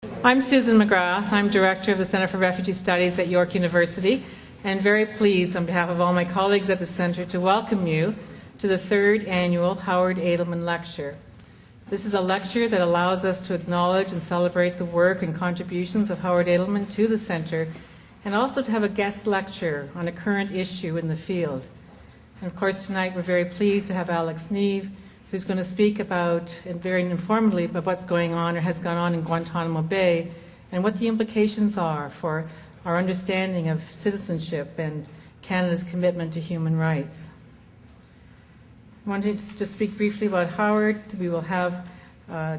I'm Susan McGrath. I'm Director of the Center for Refugee Studies at York University, and very pleased on behalf of all my colleagues at the Center to welcome you to the third annual Howard Adelman Lecture. This is a lecture that allows us to acknowledge and celebrate the work and contributions of Howard Adelman to the Center, and also to have a guest lecture on a current issue in the field. And of course tonight we're very pleased to have Alex Neve, who's going to speak about, and very informally, about what's going on or has gone on in Guantanamo Bay and what the implications are for our understanding of citizenship and Canada's commitment to human rights. I wanted to just speak briefly about Howard. We will have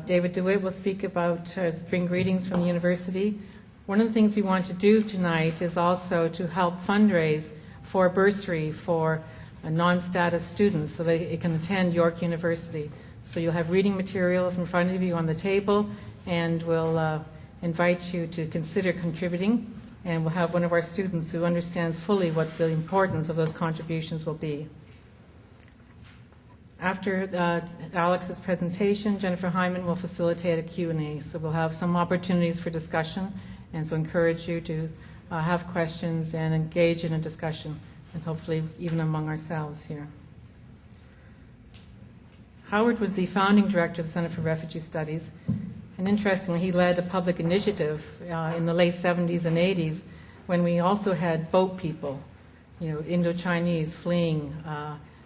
David DeWitt will speak about bring greetings from the university. One of the things we want to do tonight is also to help fundraise for a bursary for non-status students so they can attend York University. So you'll have reading material in front of you on the table, and we'll invite you to consider contributing, and we'll have one of our students who understands fully what the importance of those contributions will be. After Alex's presentation, Jennifer Hyman will facilitate a Q&A, so we'll have some opportunities for discussion, and so encourage you to have questions and engage in a discussion, and hopefully even among ourselves here. Howard was the founding director of the Center for Refugee Studies, and interestingly, he led a public initiative in the late 70s and 80s when we also had boat people, Indo-Chinese fleeing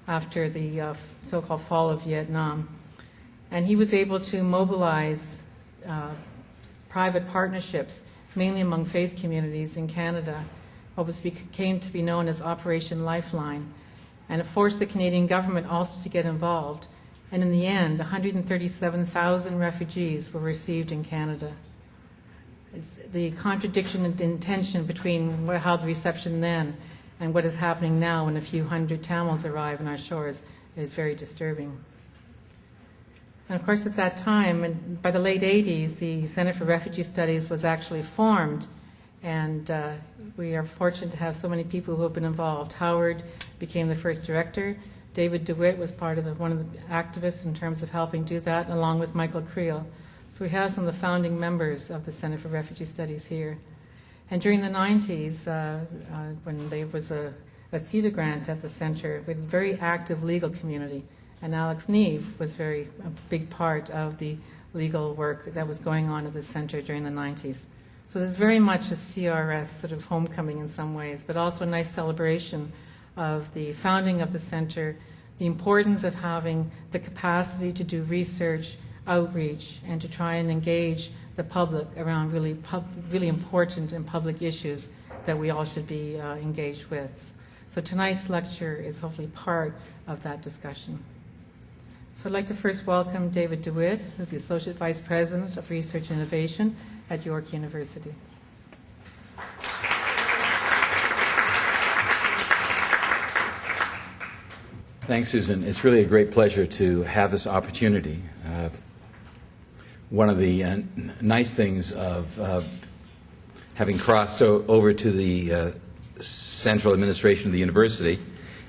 after the so-called fall of Vietnam. And he was able to mobilize private partnerships, mainly among faith communities in Canada, what came to be known as Operation Lifeline. And it forced the Canadian government also to get involved. And in the end, 137,000 refugees were received in Canada. It's the contradiction and tension between how the reception then and what is happening now when a few hundred Tamils arrive on our shores is very disturbing. And of course at that time, and by the late 80s, the Center for Refugee Studies was actually formed, and we are fortunate to have so many people who have been involved. Howard became the first director. David DeWitt was part of one of the activists in terms of helping do that, along with Michael Creel. So we have some of the founding members of the Center for Refugee Studies here. And during the 90s, when there was a CETA grant at the center, we had a very active legal community. And Alex Neve was a big part of the legal work that was going on at the center during the 90s. So there's very much a CRS sort of homecoming in some ways, but also a nice celebration of the founding of the center, the importance of having the capacity to do research, outreach, and to try and engage the public around really important and public issues that we all should be engaged with. So tonight's lecture is hopefully part of that discussion. So I'd like to first welcome David DeWitt, who's the Associate Vice President of Research and Innovation at York University. Thanks, Susan. It's really a great pleasure to have this opportunity. One of the nice things of having crossed over to the central administration of the university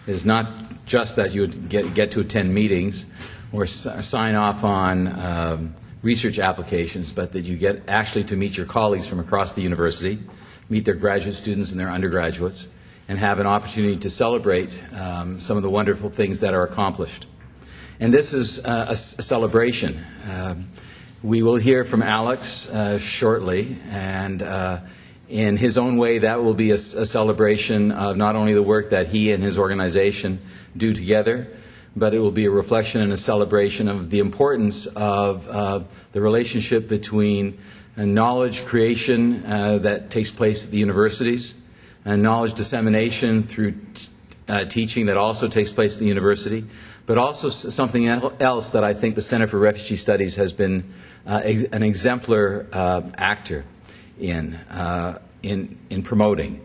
is not just that you would get to attend meetings or sign off on research applications, but that you get actually to meet your colleagues from across the university, meet their graduate students and their undergraduates, and have an opportunity to celebrate some of the wonderful things that are accomplished. And this is a celebration. We will hear from Alex shortly, and in his own way that will be a celebration of not only the work that he and his organization do together, but it will be a reflection and a celebration of the importance of the relationship between knowledge creation that takes place at the universities, and knowledge dissemination through teaching that also takes place at the university, but also something else that I think the Center for Refugee Studies has been an exemplar actor in promoting.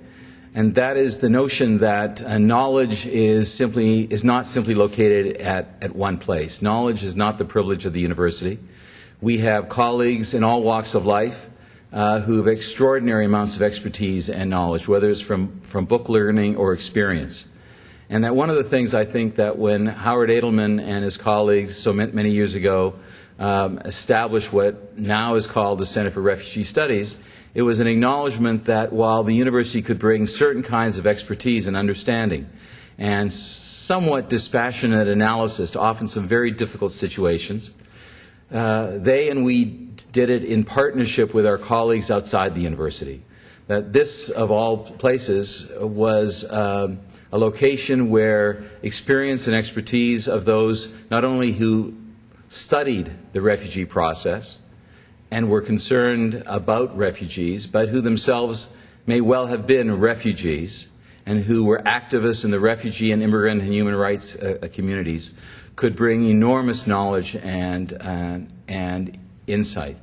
And that is the notion that knowledge is not simply located at one place. Knowledge is not the privilege of the university. We have colleagues in all walks of life who have extraordinary amounts of expertise and knowledge, whether it's from book learning or experience. And that one of the things I think that when Howard Adelman and his colleagues so many years ago established what now is called the Center for Refugee Studies, it was an acknowledgement that while the university could bring certain kinds of expertise and understanding and somewhat dispassionate analysis to often some very difficult situations, they and we did it in partnership with our colleagues outside the university. That this, of all places, was a location where experience and expertise of those not only who studied the refugee process and were concerned about refugees, but who themselves may well have been refugees and who were activists in the refugee and immigrant and human rights communities, could bring enormous knowledge and insight.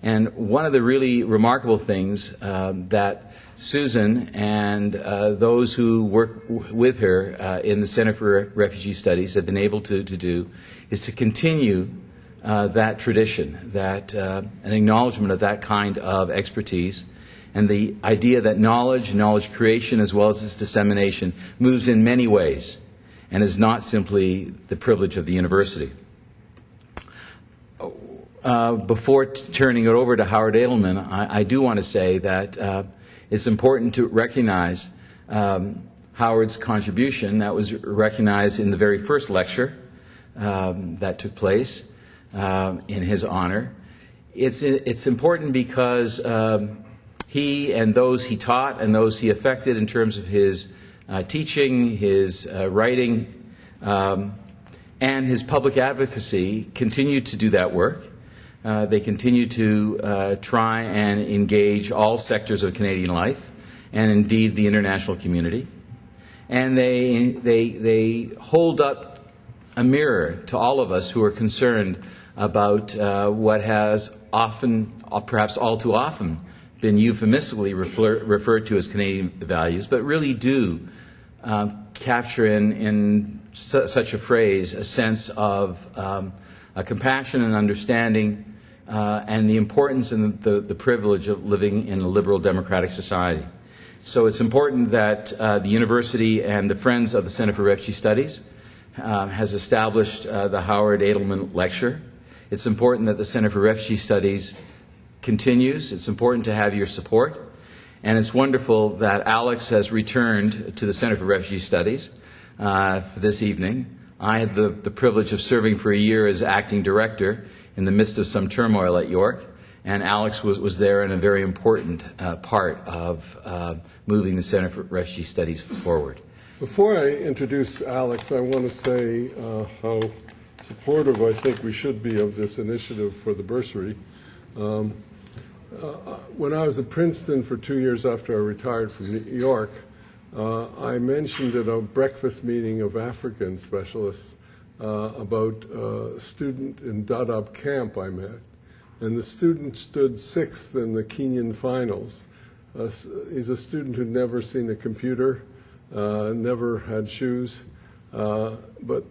And one of the really remarkable things that Susan and those who work with her in the Center for Refugee Studies have been able to do is to continue that tradition, that an acknowledgement of that kind of expertise, and the idea that knowledge creation as well as its dissemination moves in many ways and is not simply the privilege of the university. Before turning it over to Howard Adelman, I do want to say that it's important to recognize Howard's contribution. That was recognized in the very first lecture that took place in his honor. It's important because he and those he taught and those he affected in terms of his teaching, his writing, and his public advocacy continued to do that work. They continue to try and engage all sectors of Canadian life, and indeed the international community. And they hold up a mirror to all of us who are concerned about what has often, perhaps all too often, been euphemistically referred to as Canadian values, but really do capture in such a phrase a sense of a compassion and understanding and the importance and the privilege of living in a liberal democratic society. So it's important that the university and the Friends of the Center for Refugee Studies has established the Howard Adelman Lecture. It's important that the Center for Refugee Studies continues. It's important to have your support. And it's wonderful that Alex has returned to the Center for Refugee Studies for this evening. I had the privilege of serving for a year as acting director in the midst of some turmoil at York, and Alex was there in a very important part of moving the Center for Refugee Studies forward. Before I introduce Alex, I want to say how supportive I think we should be of this initiative for the bursary. When I was at Princeton for 2 years after I retired from New York, I mentioned at a breakfast meeting of African specialists about a student in Dadaab camp I met. And the student stood 6th in the Kenyan finals. He's a student who'd never seen a computer, never had shoes, but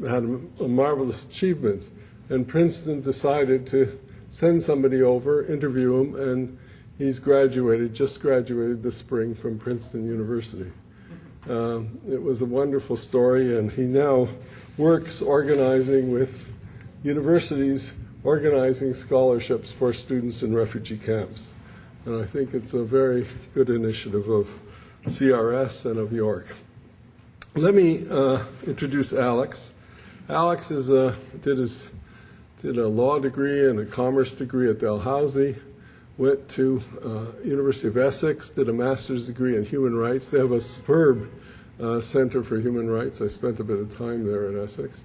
had a marvelous achievement. And Princeton decided to send somebody over, interview him, and he's just graduated this spring from Princeton University. It was a wonderful story, and he now works organizing with universities, organizing scholarships for students in refugee camps. And I think it's a very good initiative of CRS and of York. Let me introduce Alex. Alex did a law degree and a commerce degree at Dalhousie, went to University of Essex, did a master's degree in human rights. They have a superb Center for Human Rights. I spent a bit of time there at Essex.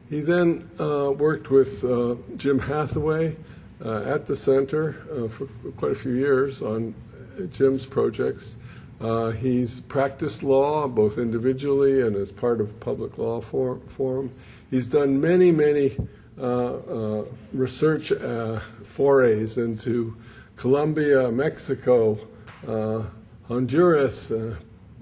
He then worked with Jim Hathaway at the center for quite a few years on Jim's projects. He's practiced law both individually and as part of public law forum. He's done many research forays into Colombia, Mexico, Honduras,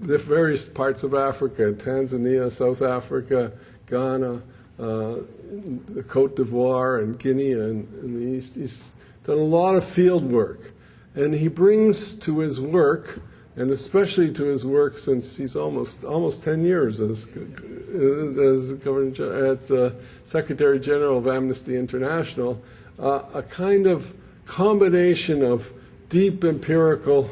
various parts of Africa, Tanzania, South Africa, Ghana, the Cote d'Ivoire, and Guinea, and in the East. He's done a lot of field work. And he brings to his work and especially to his work since he's almost 10 years as Secretary General of Amnesty International, a kind of combination of deep empirical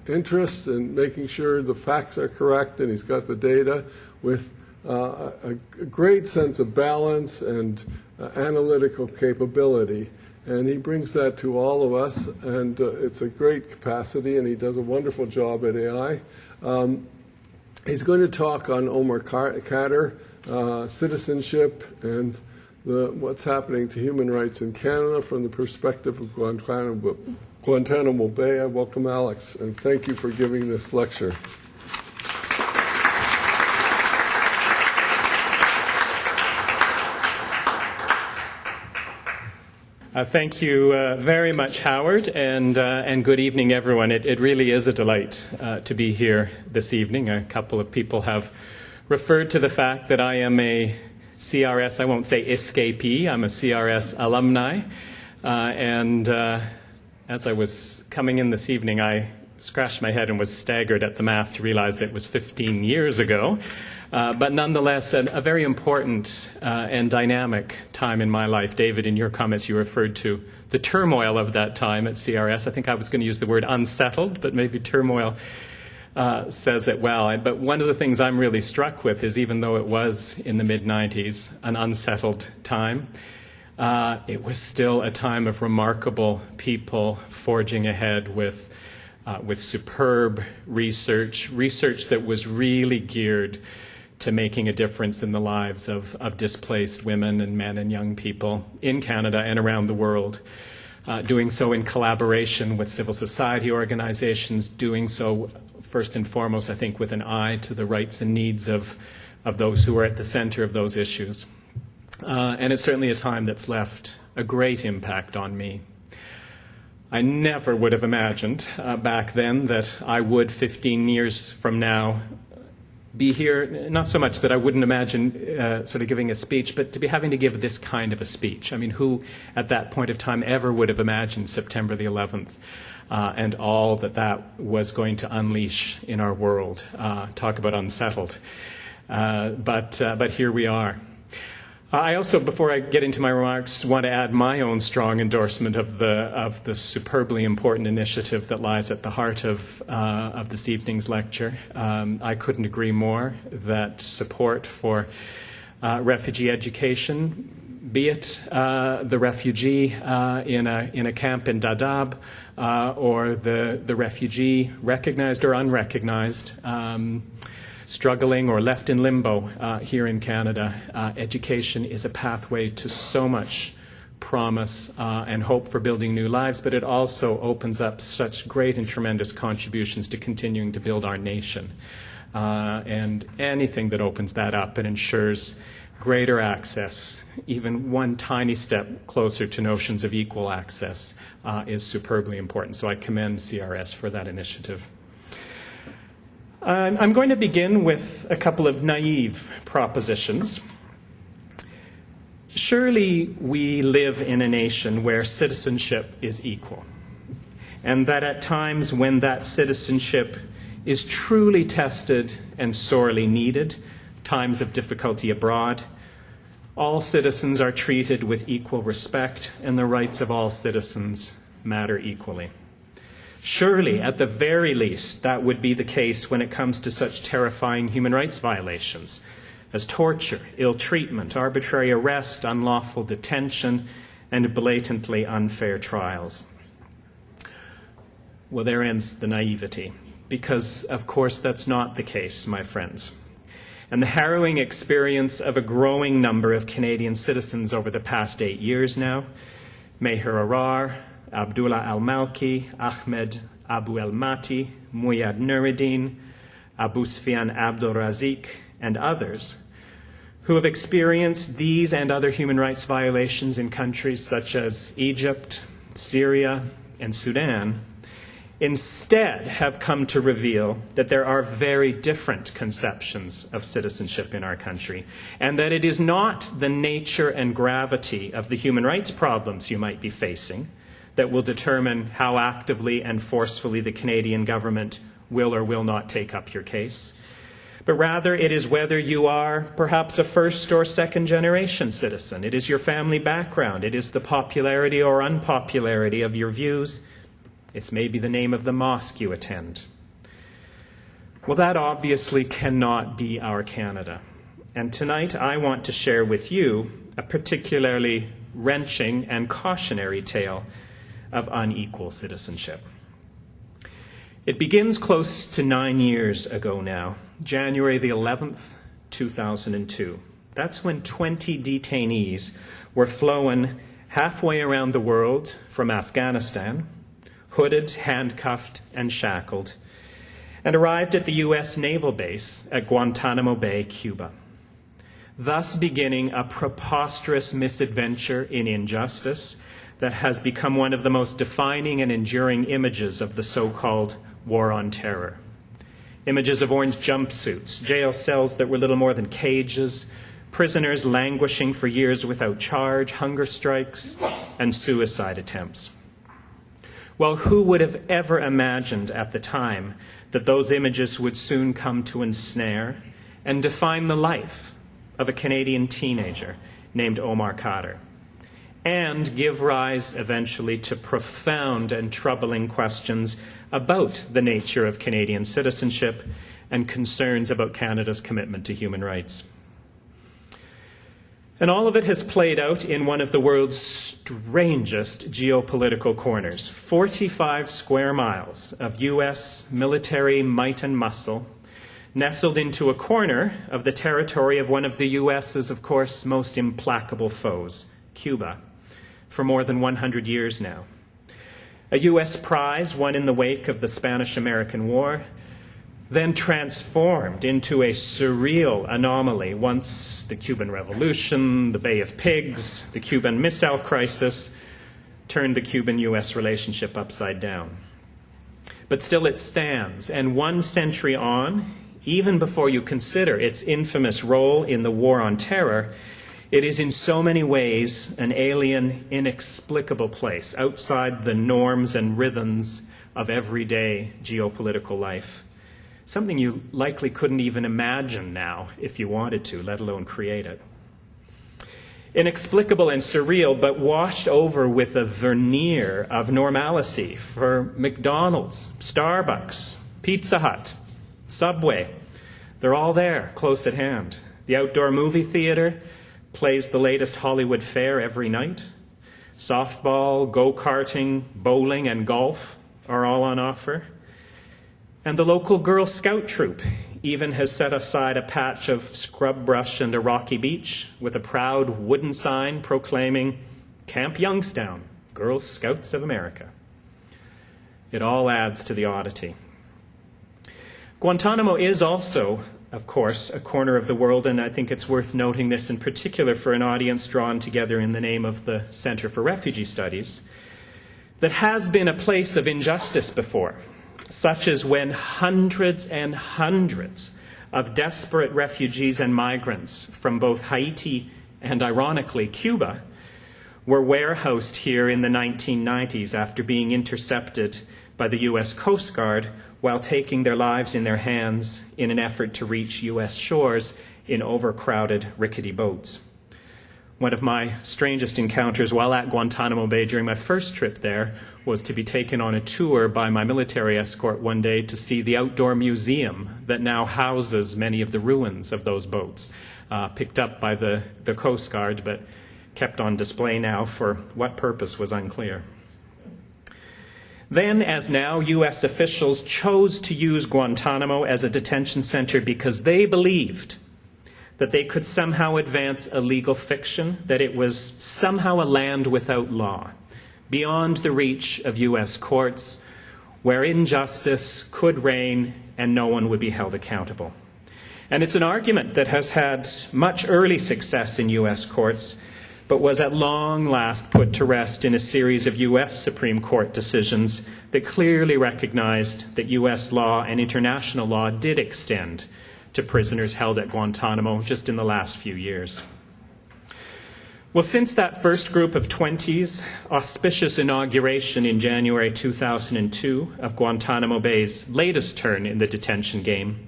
interest in making sure the facts are correct and he's got the data, with a great sense of balance and analytical capability. And he brings that to all of us, and it's a great capacity, and he does a wonderful job at AI. He's going to talk on Omar Khadr, citizenship, and what's happening to human rights in Canada from the perspective of Guantanamo Bay. I welcome Alex, and thank you for giving this lecture. Thank you very much, Howard, and good evening, everyone. It really is a delight to be here this evening. A couple of people have referred to the fact that I am a CRS, I won't say escapee, I'm a CRS alumni. And as I was coming in this evening, I scratched my head and was staggered at the math to realize it was 15 years ago. But nonetheless, a very important and dynamic time in my life. David, in your comments, you referred to the turmoil of that time at CRS. I think I was going to use the word unsettled, but maybe turmoil says it well. But one of the things I'm really struck with is, even though it was in the mid-90s, an unsettled time, it was still a time of remarkable people forging ahead with superb research that was really geared to making a difference in the lives of displaced women and men and young people in Canada and around the world, doing so in collaboration with civil society organizations, doing so first and foremost, I think, with an eye to the rights and needs of those who are at the center of those issues. And it's certainly a time that's left a great impact on me. I never would have imagined back then that I would, 15 years from now, be here, not so much that I wouldn't imagine sort of giving a speech, but to be having to give this kind of a speech. I mean, who at that point of time ever would have imagined September the 11th and all that was going to unleash in our world? Talk about unsettled. But here we are. I also, before I get into my remarks, want to add my own strong endorsement of the superbly important initiative that lies at the heart of this evening's lecture. I couldn't agree more that support for refugee education, be it the refugee in a camp in Dadaab or the refugee recognized or unrecognized, struggling or left in limbo here in Canada. Education is a pathway to so much promise and hope for building new lives, but it also opens up such great and tremendous contributions to continuing to build our nation. And anything that opens that up and ensures greater access, even one tiny step closer to notions of equal access, is superbly important. So I commend CRS for that initiative. I'm going to begin with a couple of naive propositions. Surely we live in a nation where citizenship is equal, and that at times when that citizenship is truly tested and sorely needed, times of difficulty abroad, all citizens are treated with equal respect and the rights of all citizens matter equally. Surely, at the very least, that would be the case when it comes to such terrifying human rights violations as torture, ill treatment, arbitrary arrest, unlawful detention, and blatantly unfair trials. Well, there ends the naivety, because, of course, that's not the case, my friends. And the harrowing experience of a growing number of Canadian citizens over the past 8 years now, Meher Arar, Abdullah al-Malki, Ahmed Abu el-Mati, Muyad Nuruddin, Abu Sufyan Abdul Razik, and others, who have experienced these and other human rights violations in countries such as Egypt, Syria, and Sudan, instead have come to reveal that there are very different conceptions of citizenship in our country, and that it is not the nature and gravity of the human rights problems you might be facing that will determine how actively and forcefully the Canadian government will or will not take up your case, but rather it is whether you are perhaps a first or second generation citizen. It is your family background. It is the popularity or unpopularity of your views. It's maybe the name of the mosque you attend. Well, that obviously cannot be our Canada. And tonight I want to share with you a particularly wrenching and cautionary tale of unequal citizenship. It begins close to 9 years ago now, January the 11th, 2002. That's when 20 detainees were flown halfway around the world from Afghanistan, hooded, handcuffed, and shackled, and arrived at the U.S. naval base at Guantanamo Bay, Cuba, thus beginning a preposterous misadventure in injustice that has become one of the most defining and enduring images of the so-called War on Terror. Images of orange jumpsuits, jail cells that were little more than cages, prisoners languishing for years without charge, hunger strikes, and suicide attempts. Well, who would have ever imagined at the time that those images would soon come to ensnare and define the life of a Canadian teenager named Omar Khadr, and give rise eventually to profound and troubling questions about the nature of Canadian citizenship and concerns about Canada's commitment to human rights. And all of it has played out in one of the world's strangest geopolitical corners, 45 square miles of U.S. military might and muscle, nestled into a corner of the territory of one of the U.S.'s, of course, most implacable foes, Cuba, for more than 100 years now. A U.S. prize won in the wake of the Spanish-American War, then transformed into a surreal anomaly once the Cuban Revolution, the Bay of Pigs, the Cuban Missile Crisis turned the Cuban-U.S. relationship upside down. But still it stands, and 1 century on, even before you consider its infamous role in the War on Terror, it is in so many ways an alien, inexplicable place outside the norms and rhythms of everyday geopolitical life. Something you likely couldn't even imagine now if you wanted to, let alone create it. Inexplicable and surreal, but washed over with a veneer of normalcy for McDonald's, Starbucks, Pizza Hut, Subway. They're all there, close at hand. The outdoor movie theater plays the latest Hollywood fare every night. Softball, go-karting, bowling, and golf are all on offer. And the local Girl Scout troop even has set aside a patch of scrub brush and a rocky beach with a proud wooden sign proclaiming, "Camp Youngstown, Girl Scouts of America." It all adds to the oddity. Guantanamo is also, of course, a corner of the world, and I think it's worth noting this in particular for an audience drawn together in the name of the Center for Refugee Studies, that has been a place of injustice before, such as when hundreds and hundreds of desperate refugees and migrants from both Haiti and, ironically, Cuba were warehoused here in the 1990s after being intercepted by the U.S. Coast Guard while taking their lives in their hands in an effort to reach U.S. shores in overcrowded, rickety boats. One of my strangest encounters while at Guantanamo Bay during my first trip there was to be taken on a tour by my military escort one day to see the outdoor museum that now houses many of the ruins of those boats, picked up by the Coast Guard, but kept on display now for what purpose was unclear. Then, as now, U.S. officials chose to use Guantanamo as a detention center because they believed that they could somehow advance a legal fiction, that it was somehow a land without law, beyond the reach of U.S. courts, where injustice could reign and no one would be held accountable. And it's an argument that has had much early success in U.S. courts, but was at long last put to rest in a series of U.S. Supreme Court decisions that clearly recognized that U.S. law and international law did extend to prisoners held at Guantanamo just in the last few years. Well, since that first group of 20s auspicious inauguration in January 2002 of Guantanamo Bay's latest turn in the detention game,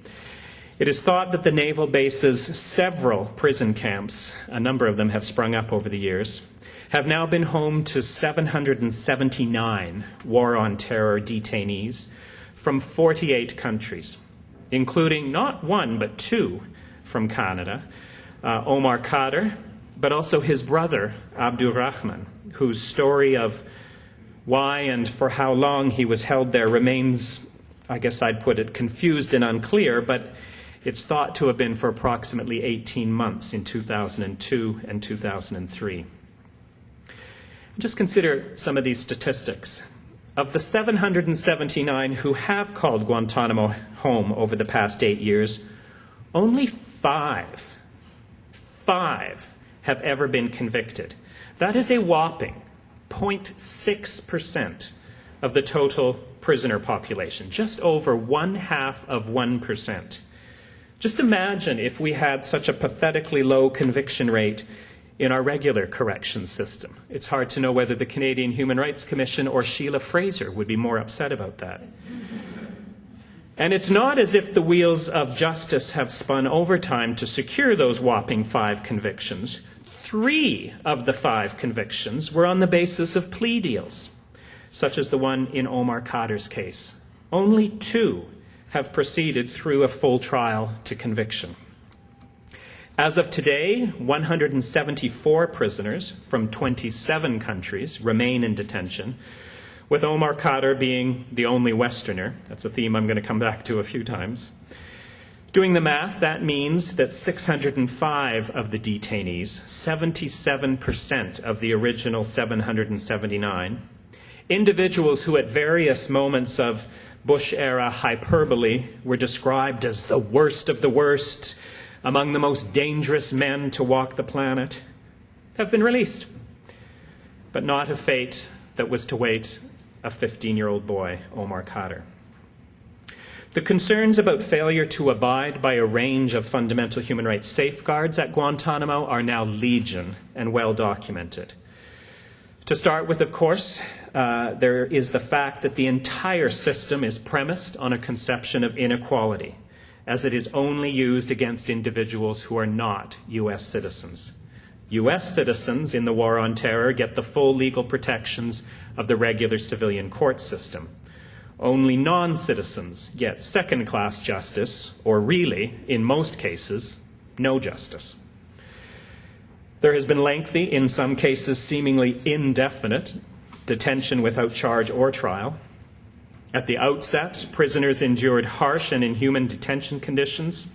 it is thought that the naval base's several prison camps, a number of them have sprung up over the years, have now been home to 779 war on terror detainees from 48 countries, including not one but two from Canada, Omar Khadr, but also his brother, Abdurrahman, whose story of why and for how long he was held there remains, I guess I'd put it, confused and unclear, but it's thought to have been for approximately 18 months in 2002 and 2003. Just consider some of these statistics. Of the 779 who have called Guantanamo home over the past 8 years, only five have ever been convicted. That is a whopping 0.6% of the total prisoner population, just over 0.5%. Just imagine if we had such a pathetically low conviction rate in our regular corrections system. It's hard to know whether the Canadian Human Rights Commission or Sheila Fraser would be more upset about that. And it's not as if the wheels of justice have spun overtime to secure those whopping 5 convictions. 3 of the 5 convictions were on the basis of plea deals, such as the one in Omar Khadr's case. Only 2 have proceeded through a full trial to conviction. As of today, 174 prisoners from 27 countries remain in detention, with Omar Khadr being the only Westerner. That's a theme I'm going to come back to a few times. Doing the math, that means that 605 of the detainees, 77% of the original 779, individuals who at various moments of Bush-era hyperbole were described as the worst of the worst, among the most dangerous men to walk the planet, have been released, but not a fate that was to wait a 15-year-old boy, Omar Khadr. The concerns about failure to abide by a range of fundamental human rights safeguards at Guantanamo are now legion and well documented. To start with, of course, there is the fact that the entire system is premised on a conception of inequality, as it is only used against individuals who are not U.S. citizens. U.S. citizens in the war on terror get the full legal protections of the regular civilian court system. Only non-citizens get second-class justice, or really, in most cases, no justice. There has been lengthy, in some cases seemingly indefinite, detention without charge or trial. At the outset, prisoners endured harsh and inhuman detention conditions,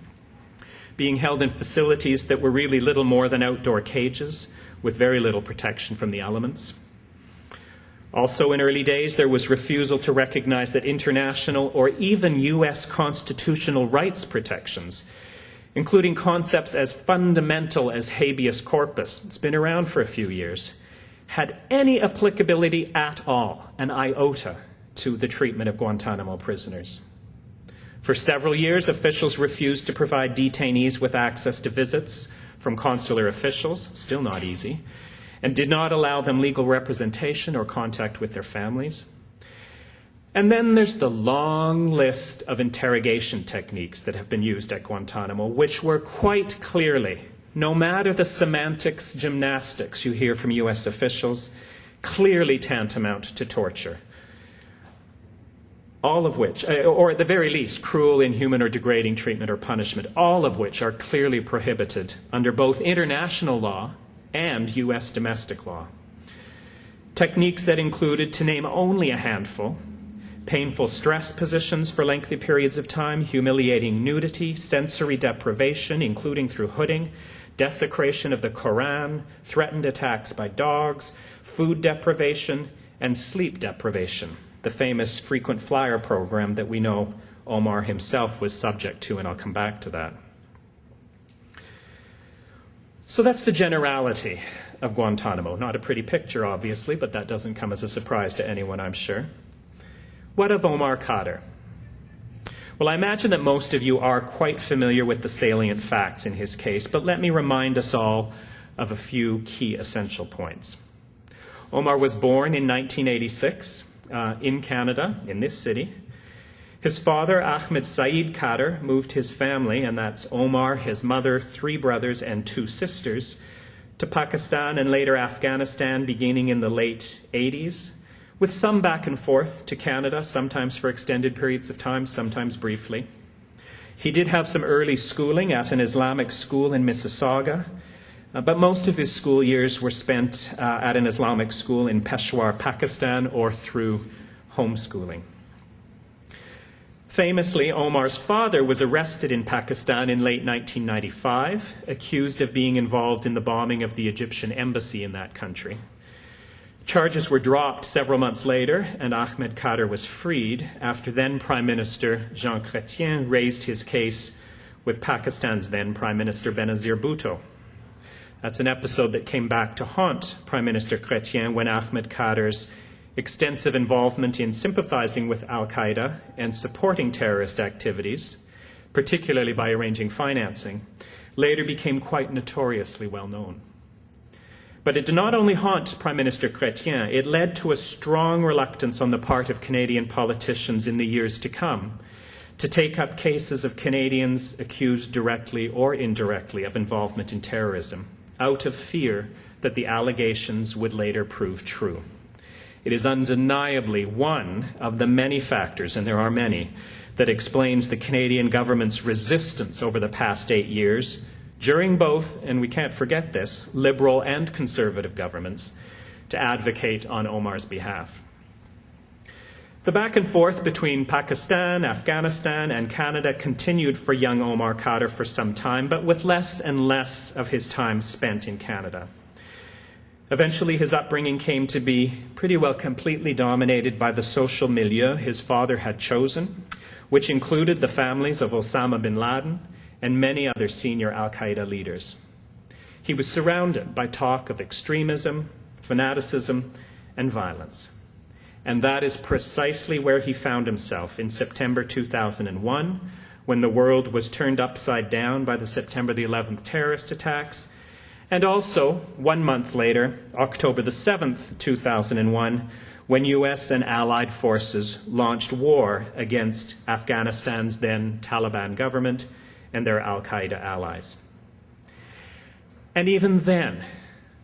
being held in facilities that were really little more than outdoor cages with very little protection from the elements. Also, in early days, there was refusal to recognize that international or even U.S. constitutional rights protections, including concepts as fundamental as habeas corpus, it's been around for a few years, had any applicability at all, an iota, to the treatment of Guantanamo prisoners. For several years, officials refused to provide detainees with access to visits from consular officials, still not easy, and did not allow them legal representation or contact with their families. And then there's the long list of interrogation techniques that have been used at Guantanamo, which were quite clearly, no matter the semantics gymnastics you hear from U.S. officials, clearly tantamount to torture. All of which, or at the very least, cruel, inhuman, or degrading treatment or punishment, all of which are clearly prohibited under both international law and U.S. domestic law. Techniques that included, to name only a handful, painful stress positions for lengthy periods of time, humiliating nudity, sensory deprivation, including through hooding, desecration of the Quran, threatened attacks by dogs, food deprivation, and sleep deprivation, the famous frequent flyer program that we know Omar himself was subject to, and I'll come back to that. So that's the generality of Guantanamo. Not a pretty picture, obviously, but that doesn't come as a surprise to anyone, I'm sure. What of Omar Khadr? Well, I imagine that most of you are quite familiar with the salient facts in his case, but let me remind us all of a few key essential points. Omar was born in 1986 in Canada, in this city. His father, Ahmed Saeed Khadr, moved his family, and that's Omar, his mother, 3 brothers, and 2 sisters, to Pakistan and later Afghanistan beginning in the late 80s, with some back and forth to Canada, sometimes for extended periods of time, sometimes briefly. He did have some early schooling at an Islamic school in Mississauga, but most of his school years were spent at an Islamic school in Peshawar, Pakistan, or through homeschooling. Famously, Omar's father was arrested in Pakistan in late 1995, accused of being involved in the bombing of the Egyptian embassy in that country. Charges were dropped several months later, and Ahmed Khadr was freed after then Prime Minister Jean Chrétien raised his case with Pakistan's then Prime Minister Benazir Bhutto. That's an episode that came back to haunt Prime Minister Chrétien when Ahmed Khadr's extensive involvement in sympathizing with al-Qaeda and supporting terrorist activities, particularly by arranging financing, later became quite notoriously well known. But it did not only haunt Prime Minister Chrétien, it led to a strong reluctance on the part of Canadian politicians in the years to come to take up cases of Canadians accused directly or indirectly of involvement in terrorism, out of fear that the allegations would later prove true. It is undeniably one of the many factors, and there are many, that explains the Canadian government's resistance over the past 8 years, during both, and we can't forget this, Liberal and Conservative governments, to advocate on Omar's behalf. The back and forth between Pakistan, Afghanistan, and Canada continued for young Omar Khadr for some time, but with less and less of his time spent in Canada. Eventually, his upbringing came to be pretty well completely dominated by the social milieu his father had chosen, which included the families of Osama bin Laden and many other senior al-Qaeda leaders. He was surrounded by talk of extremism, fanaticism, and violence. And that is precisely where he found himself in September 2001, when the world was turned upside down by the September the 11th terrorist attacks, and also 1 month later, October the 7th, 2001, when U.S. and allied forces launched war against Afghanistan's then Taliban government and their al-Qaeda allies. And even then,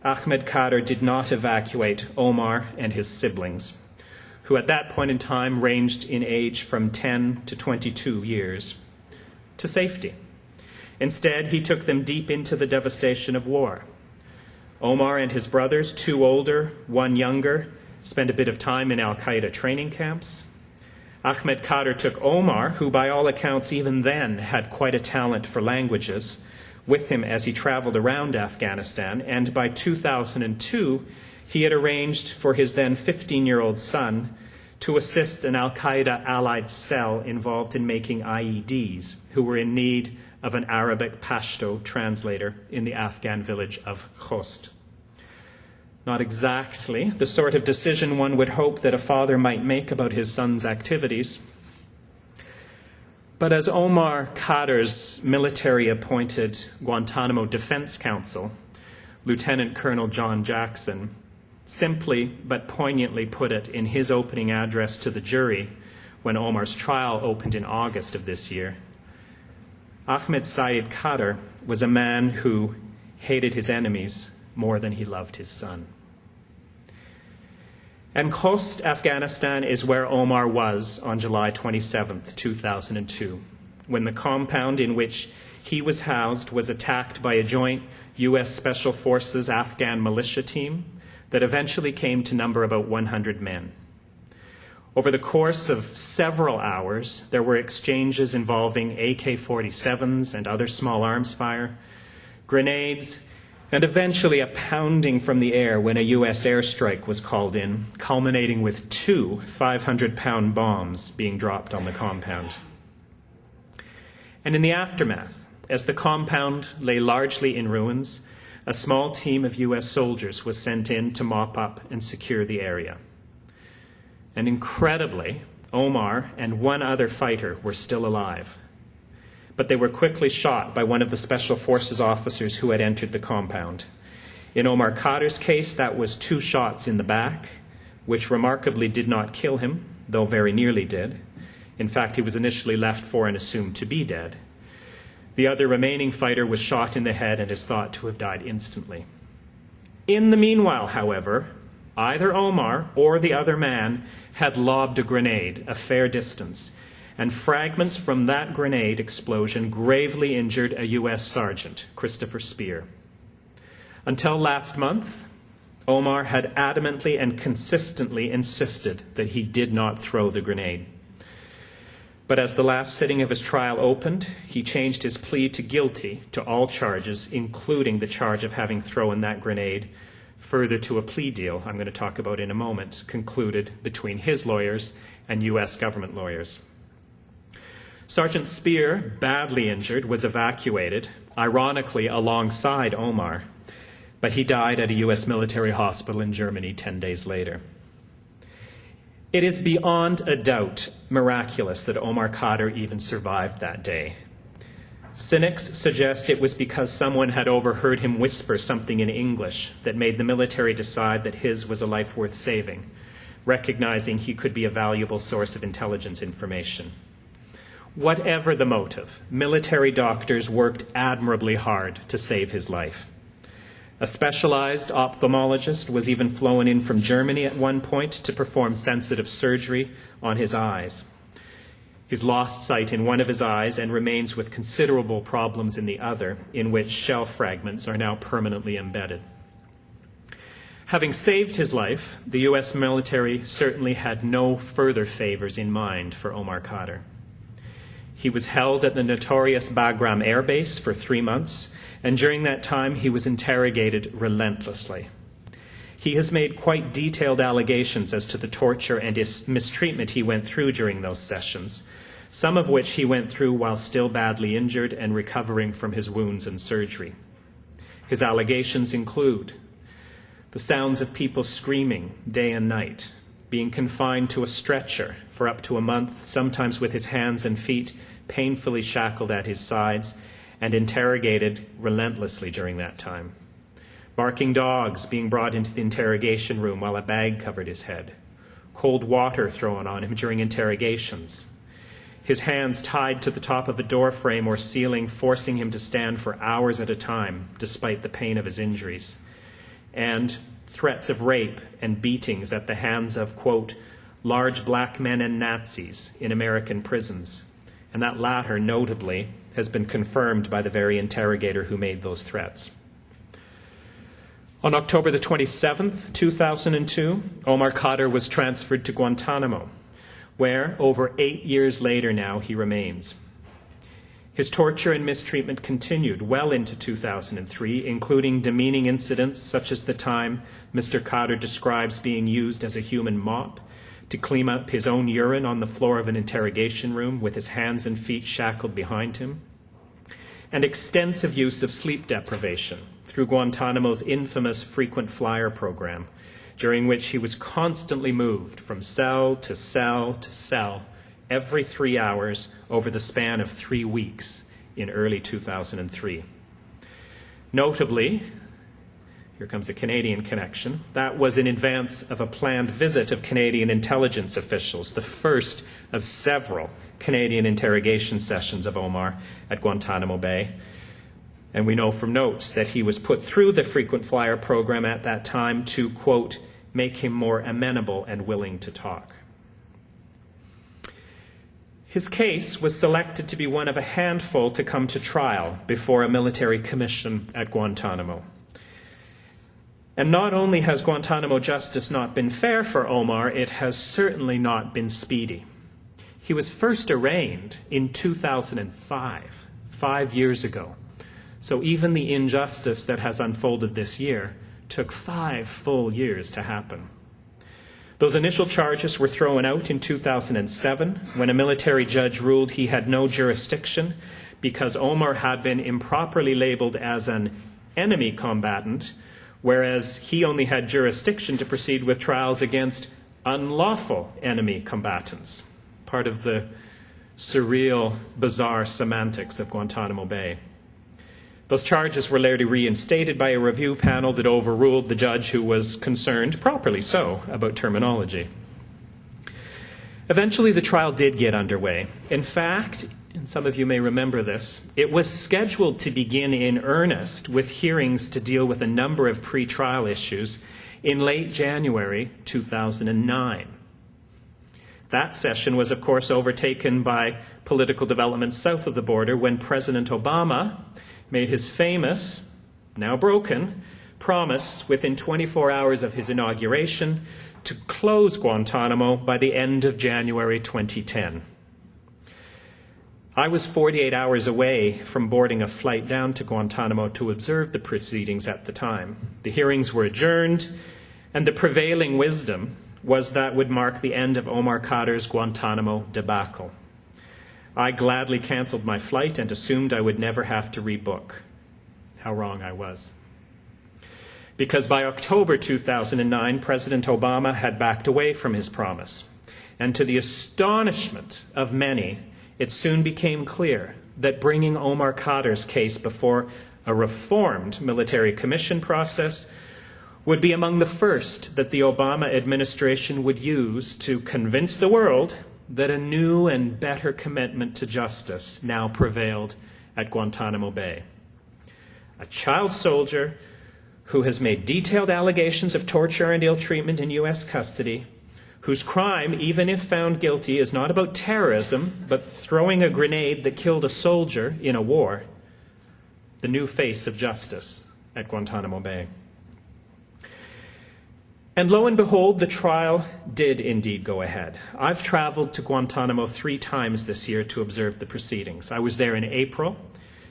Ahmed Khadr did not evacuate Omar and his siblings, who at that point in time ranged in age from 10 to 22 years, to safety. Instead, he took them deep into the devastation of war. Omar and his brothers, 2 older, 1 younger, spent a bit of time in al-Qaeda training camps. Ahmed Khadr took Omar, who by all accounts even then had quite a talent for languages, with him as he traveled around Afghanistan, and by 2002, he had arranged for his then 15-year-old son to assist an al-Qaeda allied cell involved in making IEDs, who were in need of an Arabic Pashto translator in the Afghan village of Khost. Not exactly the sort of decision one would hope that a father might make about his son's activities. But as Omar Khadr's military-appointed Guantanamo Defense Counsel, Lieutenant Colonel John Jackson, simply but poignantly put it in his opening address to the jury when Omar's trial opened in August of this year, Ahmed Saeed Khadr was a man who hated his enemies more than he loved his son. And Khost, Afghanistan, is where Omar was on July 27th, 2002, when the compound in which he was housed was attacked by a joint U.S. Special Forces Afghan militia team that eventually came to number about 100 men. Over the course of several hours, there were exchanges involving AK-47s and other small arms fire, grenades, and eventually a pounding from the air when a U.S. airstrike was called in, culminating with 2 500-pound bombs being dropped on the compound. And in the aftermath, as the compound lay largely in ruins, a small team of U.S. soldiers was sent in to mop up and secure the area. And incredibly, Omar and 1 other fighter were still alive. But they were quickly shot by one of the Special Forces officers who had entered the compound. In Omar Khadr's case, that was 2 shots in the back, which remarkably did not kill him, though very nearly did. In fact, he was initially left for and assumed to be dead. The other remaining fighter was shot in the head and is thought to have died instantly. In the meanwhile, however, either Omar or the other man had lobbed a grenade a fair distance, and fragments from that grenade explosion gravely injured a U.S. Sergeant, Christopher Spear. Until last month, Omar had adamantly and consistently insisted that he did not throw the grenade. But as the last sitting of his trial opened, he changed his plea to guilty to all charges, including the charge of having thrown that grenade, further to a plea deal I'm going to talk about in a moment, concluded between his lawyers and U.S. government lawyers. Sergeant Spear, badly injured, was evacuated, ironically alongside Omar, but he died at a U.S. military hospital in Germany 10 days later. It is beyond a doubt miraculous that Omar Khadr even survived that day. Cynics suggest it was because someone had overheard him whisper something in English that made the military decide that his was a life worth saving, recognizing he could be a valuable source of intelligence information. Whatever the motive, military doctors worked admirably hard to save his life. A specialized ophthalmologist was even flown in from Germany at one point to perform sensitive surgery on his eyes. He's lost sight in one of his eyes and remains with considerable problems in the other, in which shell fragments are now permanently embedded. Having saved his life, the U.S. military certainly had no further favors in mind for Omar Khadr. He was held at the notorious Bagram Air Base for 3 months, and during that time he was interrogated relentlessly. He has made quite detailed allegations as to the torture and mistreatment he went through during those sessions, some of which he went through while still badly injured and recovering from his wounds and surgery. His allegations include the sounds of people screaming day and night, being confined to a stretcher for up to a month, sometimes with his hands and feet painfully shackled at his sides, and interrogated relentlessly during that time. Barking dogs being brought into the interrogation room while a bag covered his head. Cold water thrown on him during interrogations. His hands tied to the top of a door frame or ceiling, forcing him to stand for hours at a time, despite the pain of his injuries. And threats of rape and beatings at the hands of, quote, large black men and Nazis in American prisons. And that latter, notably, has been confirmed by the very interrogator who made those threats. On October the 27th, 2002, Omar Khadr was transferred to Guantanamo, where, over 8 years later now, he remains. His torture and mistreatment continued well into 2003, including demeaning incidents such as the time Mr. Khadr describes being used as a human mop to clean up his own urine on the floor of an interrogation room with his hands and feet shackled behind him, and extensive use of sleep deprivation through Guantanamo's infamous frequent flyer program, during which he was constantly moved from cell to cell to cell every 3 hours over the span of 3 weeks in early 2003. Notably, here comes a Canadian connection, that was in advance of a planned visit of Canadian intelligence officials, the first of several Canadian interrogation sessions of Omar at Guantanamo Bay. And we know from notes that he was put through the frequent flyer program at that time to, quote, make him more amenable and willing to talk. His case was selected to be one of a handful to come to trial before a military commission at Guantanamo. And not only has Guantanamo justice not been fair for Omar, it has certainly not been speedy. He was first arraigned in 2005, 5 years ago. So even the injustice that has unfolded this year took 5 full years to happen. Those initial charges were thrown out in 2007 when a military judge ruled he had no jurisdiction because Omar had been improperly labeled as an enemy combatant, whereas he only had jurisdiction to proceed with trials against unlawful enemy combatants, part of the surreal, bizarre semantics of Guantanamo Bay. Those charges were later reinstated by a review panel that overruled the judge who was concerned, properly so, about terminology. Eventually, the trial did get underway. In fact, and some of you may remember this, it was scheduled to begin in earnest with hearings to deal with a number of pre-trial issues in late January 2009. That session was, of course, overtaken by political developments south of the border when President Obama made his famous, now broken, promise within 24 hours of his inauguration to close Guantanamo by the end of January 2010. I was 48 hours away from boarding a flight down to Guantanamo to observe the proceedings at the time. The hearings were adjourned, and the prevailing wisdom was that would mark the end of Omar Khadr's Guantanamo debacle. I gladly canceled my flight and assumed I would never have to rebook. How wrong I was. Because by October 2009, President Obama had backed away from his promise. And to the astonishment of many, it soon became clear that bringing Omar Khadr's case before a reformed military commission process would be among the first that the Obama administration would use to convince the world that a new and better commitment to justice now prevailed at Guantanamo Bay. A child soldier who has made detailed allegations of torture and ill treatment in U.S. custody, whose crime, even if found guilty, is not about terrorism, but throwing a grenade that killed a soldier in a war, the new face of justice at Guantanamo Bay. And lo and behold, the trial did indeed go ahead. I've traveled to Guantanamo 3 times this year to observe the proceedings. I was there in April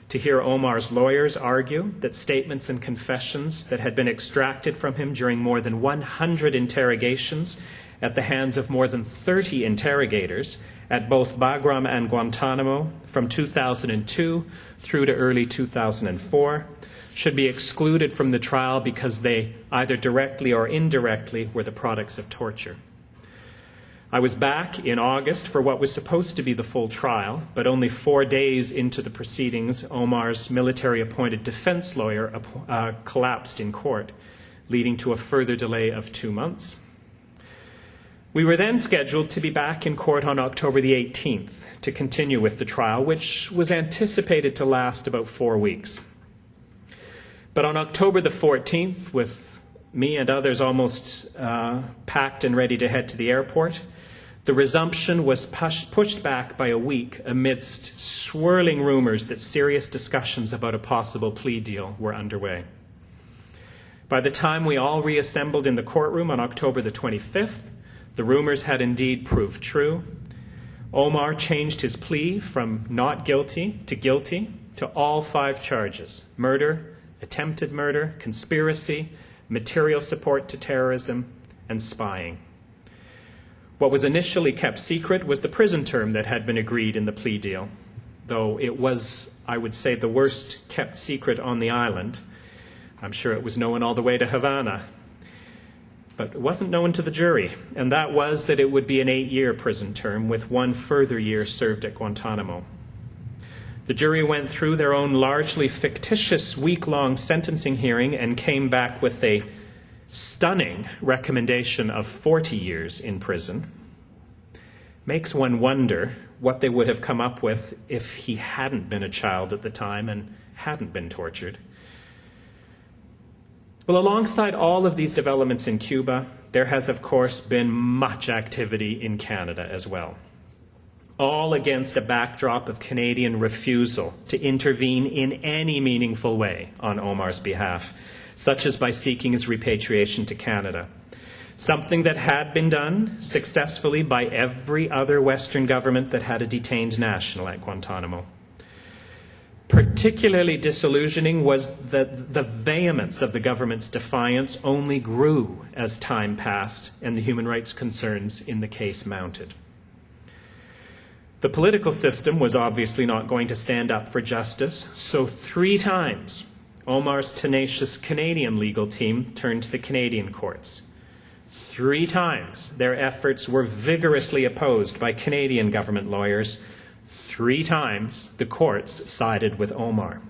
to hear Omar's lawyers argue that statements and confessions that had been extracted from him during more than 100 interrogations at the hands of more than 30 interrogators at both Bagram and Guantanamo from 2002 through to early 2004 should be excluded from the trial because they, either directly or indirectly, were the products of torture. I was back in August for what was supposed to be the full trial, but only 4 days into the proceedings, Omar's military-appointed defense lawyer collapsed in court, leading to a further delay of 2 months. We were then scheduled to be back in court on October the 18th to continue with the trial, which was anticipated to last about 4 weeks. But on October the 14th, with me and others almost packed and ready to head to the airport, the resumption was pushed back by a week amidst swirling rumors that serious discussions about a possible plea deal were underway. By the time we all reassembled in the courtroom on October the 25th, the rumors had indeed proved true. Omar changed his plea from not guilty to all 5 charges: murder, attempted murder, conspiracy, material support to terrorism, and spying. What was initially kept secret was the prison term that had been agreed in the plea deal, though it was, I would say, the worst kept secret on the island. I'm sure it was known all the way to Havana. But it wasn't known to the jury, and that was that it would be an 8-year prison term with 1 further year served at Guantanamo. The jury went through their own largely fictitious week-long sentencing hearing and came back with a stunning recommendation of 40 years in prison. Makes one wonder what they would have come up with if he hadn't been a child at the time and hadn't been tortured. Well, alongside all of these developments in Cuba, there has, of course, been much activity in Canada as well, all against a backdrop of Canadian refusal to intervene in any meaningful way on Omar's behalf, such as by seeking his repatriation to Canada, something that had been done successfully by every other Western government that had a detained national at Guantanamo. Particularly disillusioning was that the vehemence of the government's defiance only grew as time passed and the human rights concerns in the case mounted. The political system was obviously not going to stand up for justice, so 3 times Omar's tenacious Canadian legal team turned to the Canadian courts. 3 times their efforts were vigorously opposed by Canadian government lawyers. 3 times the courts sided with Omar.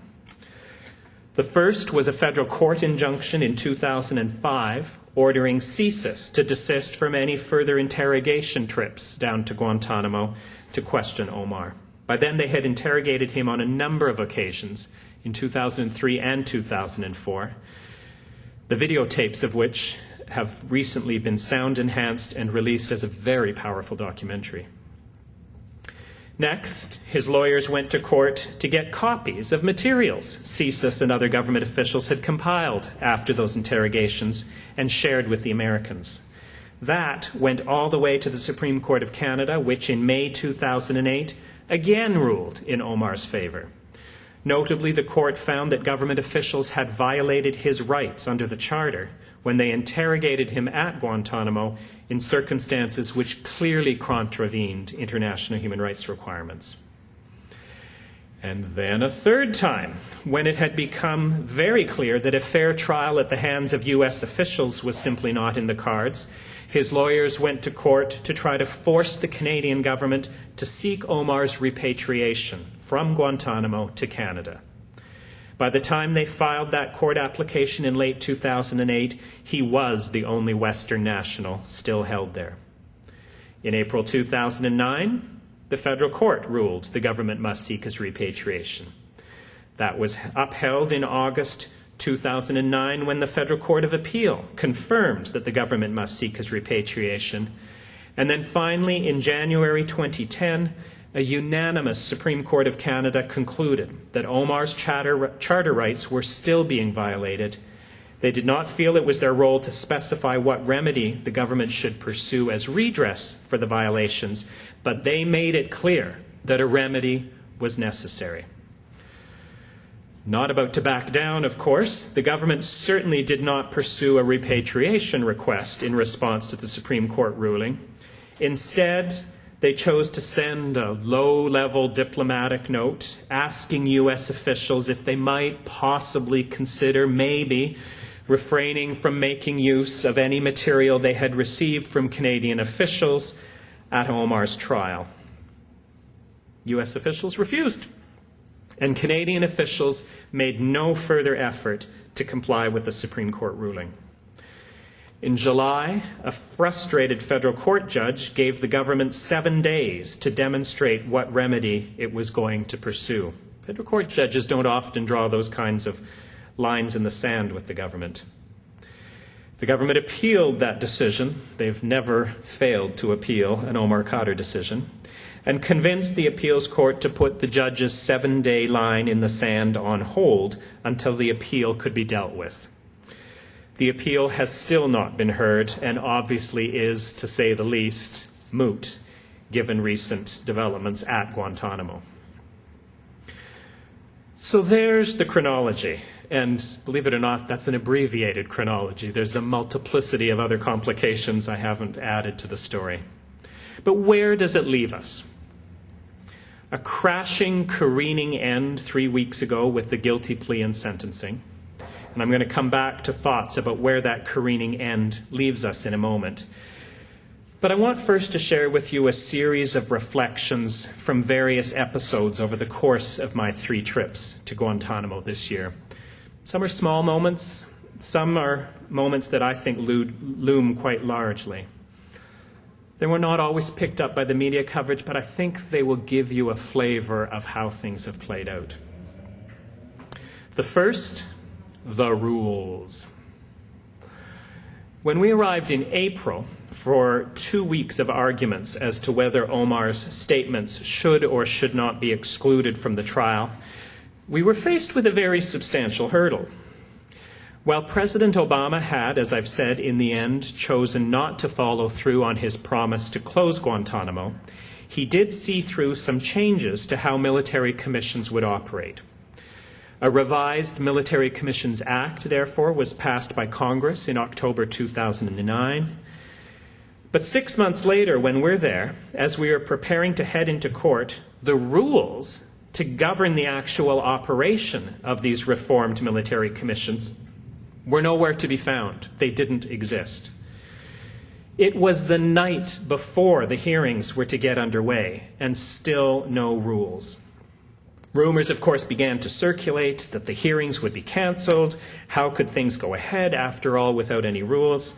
The first was a federal court injunction in 2005 ordering CSIS to desist from any further interrogation trips down to Guantanamo to question Omar. By then, they had interrogated him on a number of occasions in 2003 and 2004, the videotapes of which have recently been sound enhanced and released as a very powerful documentary. Next, his lawyers went to court to get copies of materials CSIS and other government officials had compiled after those interrogations and shared with the Americans. That went all the way to the Supreme Court of Canada, which in May 2008 again ruled in Omar's favor. Notably, the court found that government officials had violated his rights under the Charter when they interrogated him at Guantanamo in circumstances which clearly contravened international human rights requirements. And then a third time, when it had become very clear that a fair trial at the hands of U.S. officials was simply not in the cards, his lawyers went to court to try to force the Canadian government to seek Omar's repatriation from Guantanamo to Canada. By the time they filed that court application in late 2008, he was the only Western national still held there. In April 2009, the federal court ruled the government must seek his repatriation. That was upheld in August 2009 when the Federal Court of Appeal confirmed that the government must seek his repatriation. And then finally, in January 2010, a unanimous Supreme Court of Canada concluded that Omar's charter rights were still being violated. They did not feel it was their role to specify what remedy the government should pursue as redress for the violations, but they made it clear that a remedy was necessary. Not about to back down, of course. The government certainly did not pursue a repatriation request in response to the Supreme Court ruling. Instead, they chose to send a low-level diplomatic note asking U.S. officials if they might possibly consider maybe refraining from making use of any material they had received from Canadian officials at Omar's trial. U.S. officials refused, and Canadian officials made no further effort to comply with the Supreme Court ruling. In July, a frustrated federal court judge gave the government 7 days to demonstrate what remedy it was going to pursue. Federal court judges don't often draw those kinds of lines in the sand with the government. The government appealed that decision. They've never failed to appeal an Omar Khadr decision, and convinced the appeals court to put the judge's 7-day line in the sand on hold until the appeal could be dealt with. The appeal has still not been heard and obviously is, to say the least, moot, given recent developments at Guantanamo. So there's the chronology. And believe it or not, that's an abbreviated chronology. There's a multiplicity of other complications I haven't added to the story. But where does it leave us? A crashing, careening end 3 weeks ago with the guilty plea and sentencing. And I'm going to come back to thoughts about where that careening end leaves us in a moment. But I want first to share with you a series of reflections from various episodes over the course of my 3 trips to Guantanamo this year. Some are small moments, some are moments that I think loom quite largely. They were not always picked up by the media coverage, but I think they will give you a flavor of how things have played out. The first, the rules. When we arrived in April for 2 weeks of arguments as to whether Omar's statements should or should not be excluded from the trial, we were faced with a very substantial hurdle. While President Obama had, as I've said, in the end, chosen not to follow through on his promise to close Guantanamo, he did see through some changes to how military commissions would operate. A revised Military Commissions Act, therefore, was passed by Congress in October 2009. But 6 months later, when we're there, as we are preparing to head into court, the rules to govern the actual operation of these reformed military commissions were nowhere to be found. They didn't exist. It was the night before the hearings were to get underway, and still no rules. Rumors, of course, began to circulate that the hearings would be cancelled. How could things go ahead, after all, without any rules?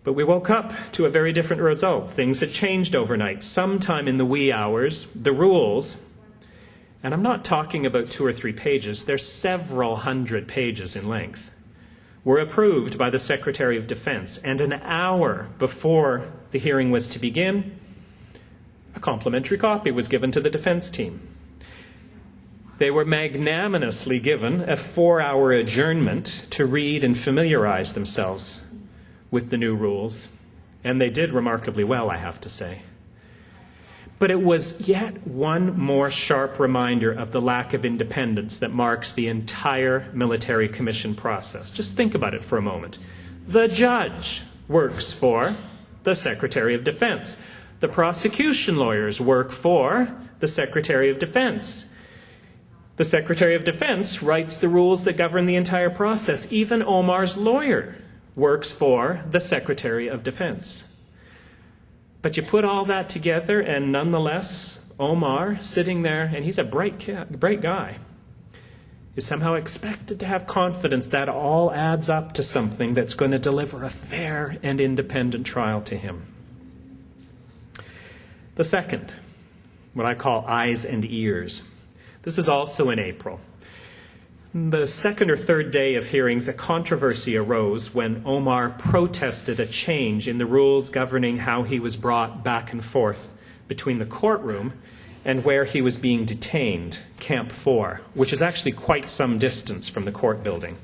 But we woke up to a very different result. Things had changed overnight. Sometime in the wee hours, the rules, and I'm not talking about 2 or 3 pages, they're several hundred pages in length, were approved by the Secretary of Defense. And an hour before the hearing was to begin, a complimentary copy was given to the defense team. They were magnanimously given a 4-hour adjournment to read and familiarize themselves with the new rules. And they did remarkably well, I have to say. But it was yet one more sharp reminder of the lack of independence that marks the entire military commission process. Just think about it for a moment. The judge works for the Secretary of Defense. The prosecution lawyers work for the Secretary of Defense. The Secretary of Defense writes the rules that govern the entire process. Even Omar's lawyer works for the Secretary of Defense. But you put all that together, and nonetheless, Omar, sitting there, and he's a bright guy, is somehow expected to have confidence that all adds up to something that's going to deliver a fair and independent trial to him. The second, what I call eyes and ears. This is also in April. The second or third day of hearings, a controversy arose when Omar protested a change in the rules governing how he was brought back and forth between the courtroom and where he was being detained, Camp 4, which is actually quite some distance from the court building.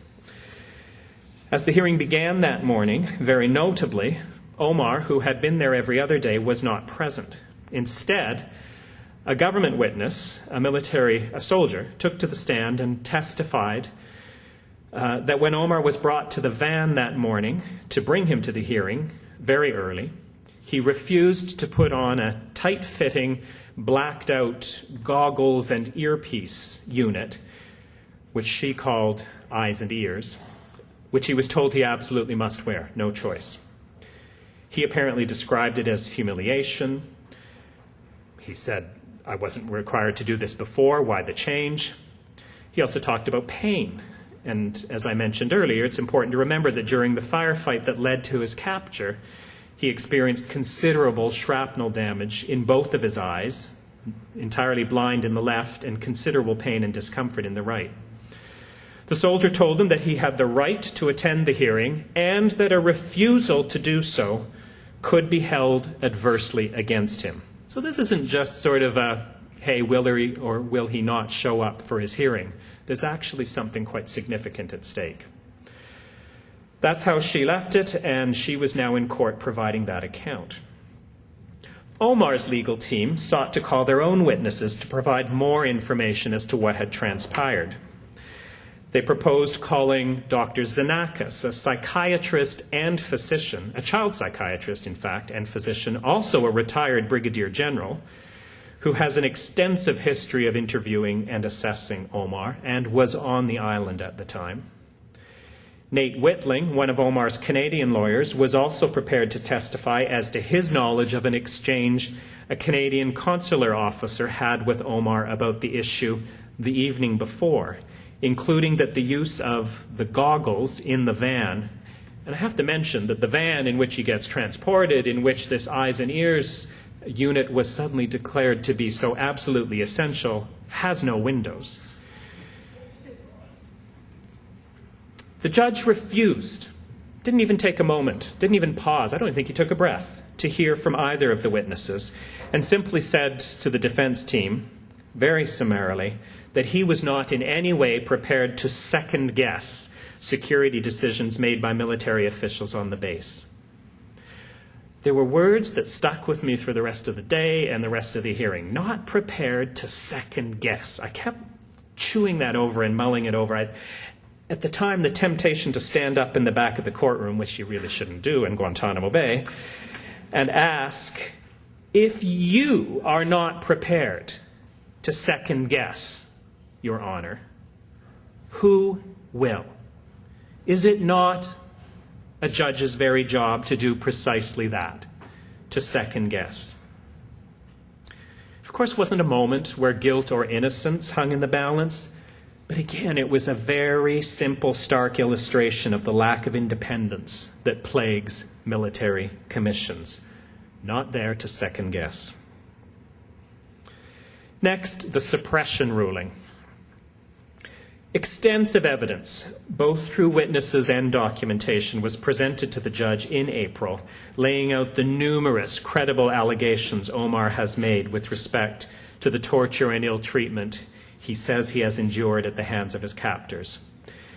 As the hearing began that morning, very notably, Omar, who had been there every other day, was not present. Instead, a government witness, a soldier, took to the stand and testified that when Omar was brought to the van that morning to bring him to the hearing, very early, he refused to put on a tight-fitting, blacked-out goggles and earpiece unit, which she called eyes and ears, which he was told he absolutely must wear, no choice. He apparently described it as humiliation. He said, I wasn't required to do this before. Why the change? He also talked about pain. And as I mentioned earlier, it's important to remember that during the firefight that led to his capture, he experienced considerable shrapnel damage in both of his eyes, entirely blind in the left, and considerable pain and discomfort in the right. The soldier told him that he had the right to attend the hearing and that a refusal to do so could be held adversely against him. So this isn't just sort of a, hey, will he or will he not show up for his hearing? There's actually something quite significant at stake. That's how she left it, and she was now in court providing that account. Omar's legal team sought to call their own witnesses to provide more information as to what had transpired. They proposed calling Dr. Xenakis, a psychiatrist and physician, a child psychiatrist, in fact, and physician, also a retired brigadier general, who has an extensive history of interviewing and assessing Omar and was on the island at the time. Nate Whitling, one of Omar's Canadian lawyers, was also prepared to testify as to his knowledge of an exchange a Canadian consular officer had with Omar about the issue the evening before, including that the use of the goggles in the van, and I have to mention that the van in which he gets transported, in which this eyes and ears unit was suddenly declared to be so absolutely essential, has no windows. The judge refused, didn't even take a moment, didn't even pause, I don't think he took a breath, to hear from either of the witnesses, and simply said to the defense team, very summarily, that he was not in any way prepared to second-guess security decisions made by military officials on the base. There were words that stuck with me for the rest of the day and the rest of the hearing. Not prepared to second-guess. I kept chewing that over and mulling it over. At the time, the temptation to stand up in the back of the courtroom, which you really shouldn't do in Guantanamo Bay, and ask, if you are not prepared to second-guess Your Honor, who will? Is it not a judge's very job to do precisely that, to second guess? Of Of course, it wasn't a moment where guilt or innocence hung in the balance, but again, it was a very simple, stark illustration of the lack of independence that plagues military commissions. Not there to second guess. Next, the suppression ruling. Extensive evidence, both through witnesses and documentation, was presented to the judge in April, laying out the numerous credible allegations Omar has made with respect to the torture and ill treatment he says he has endured at the hands of his captors.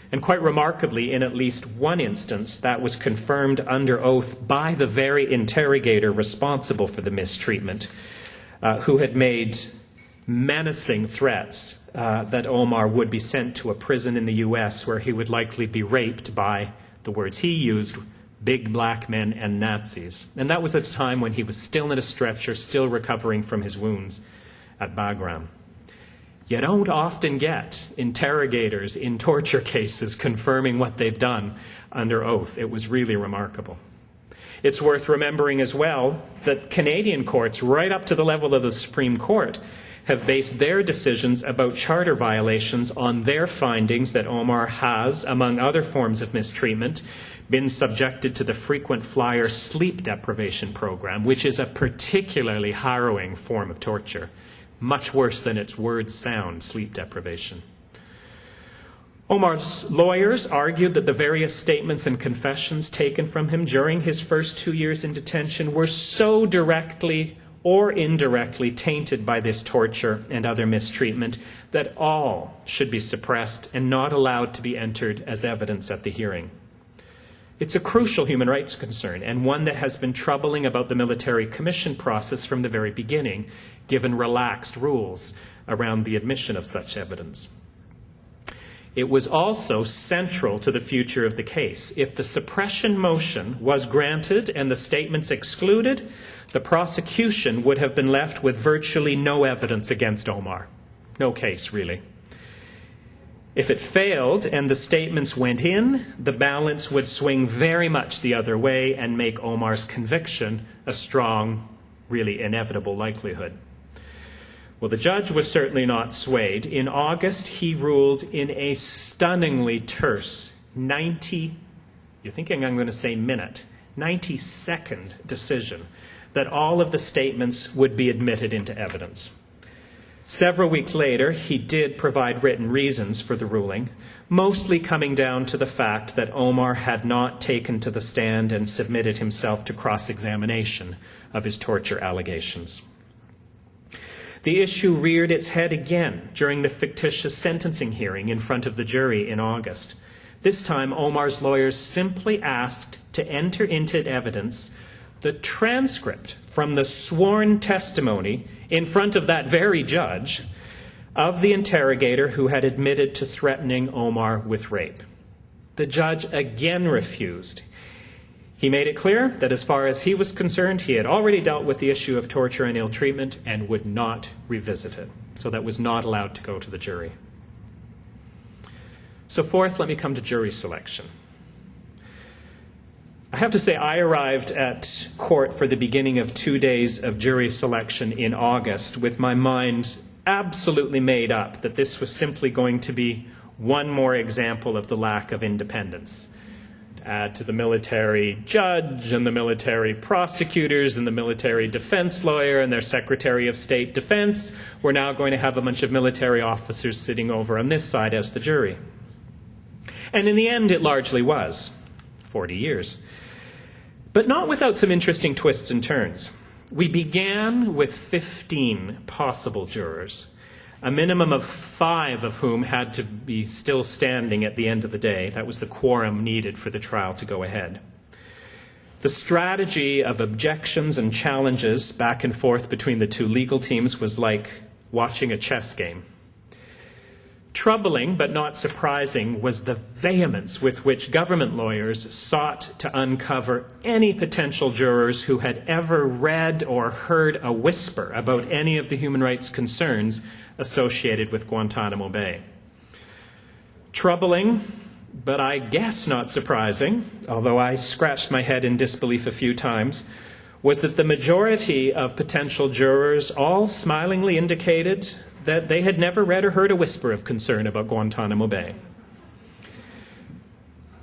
And quite remarkably, in at least one instance, that was confirmed under oath by the very interrogator responsible for the mistreatment, who had made menacing threats that Omar would be sent to a prison in the U.S. where he would likely be raped by, the words he used, big black men and Nazis. And that was at a time when he was still in a stretcher, still recovering from his wounds at Bagram. You don't often get interrogators in torture cases confirming what they've done under oath. It was really remarkable. It's worth remembering as well that Canadian courts, right up to the level of the Supreme Court, have based their decisions about charter violations on their findings that Omar has, among other forms of mistreatment, been subjected to the frequent flyer sleep deprivation program, which is a particularly harrowing form of torture, much worse than its words sound, sleep deprivation. Omar's lawyers argued that the various statements and confessions taken from him during his first 2 years in detention were so directly or indirectly tainted by this torture and other mistreatment that all should be suppressed and not allowed to be entered as evidence at the hearing. It's a crucial human rights concern, and one that has been troubling about the military commission process from the very beginning, given relaxed rules around the admission of such evidence. It was also central to the future of the case. If the suppression motion was granted and the statements excluded, the prosecution would have been left with virtually no evidence against Omar. No case, really. If it failed and the statements went in, the balance would swing very much the other way and make Omar's conviction a strong, really inevitable likelihood. Well, the judge was certainly not swayed. In August, he ruled in a stunningly terse 90-second decision that all of the statements would be admitted into evidence. Several weeks later, he did provide written reasons for the ruling, mostly coming down to the fact that Omar had not taken to the stand and submitted himself to cross-examination of his torture allegations. The issue reared its head again during the fictitious sentencing hearing in front of the jury in August. This time, Omar's lawyers simply asked to enter into evidence the transcript from the sworn testimony in front of that very judge of the interrogator who had admitted to threatening Omar with rape. The judge again refused. He made it clear that as far as he was concerned, he had already dealt with the issue of torture and ill treatment and would not revisit it. So that was not allowed to go to the jury. So fourth, let me come to jury selection. I have to say, I arrived at court for the beginning of 2 days of jury selection in August with my mind absolutely made up that this was simply going to be one more example of the lack of independence. To add to the military judge and the military prosecutors and the military defense lawyer and their Secretary of State Defense, we're now going to have a bunch of military officers sitting over on this side as the jury. And in the end, it largely was 40 years. But not without some interesting twists and turns. We began with 15 possible jurors, a minimum of 5 of whom had to be still standing at the end of the day. That was the quorum needed for the trial to go ahead. The strategy of objections and challenges back and forth between the two legal teams was like watching a chess game. Troubling, but not surprising, was the vehemence with which government lawyers sought to uncover any potential jurors who had ever read or heard a whisper about any of the human rights concerns associated with Guantanamo Bay. Troubling, but I guess not surprising, although I scratched my head in disbelief a few times, was that the majority of potential jurors all smilingly indicated that they had never read or heard a whisper of concern about Guantanamo Bay.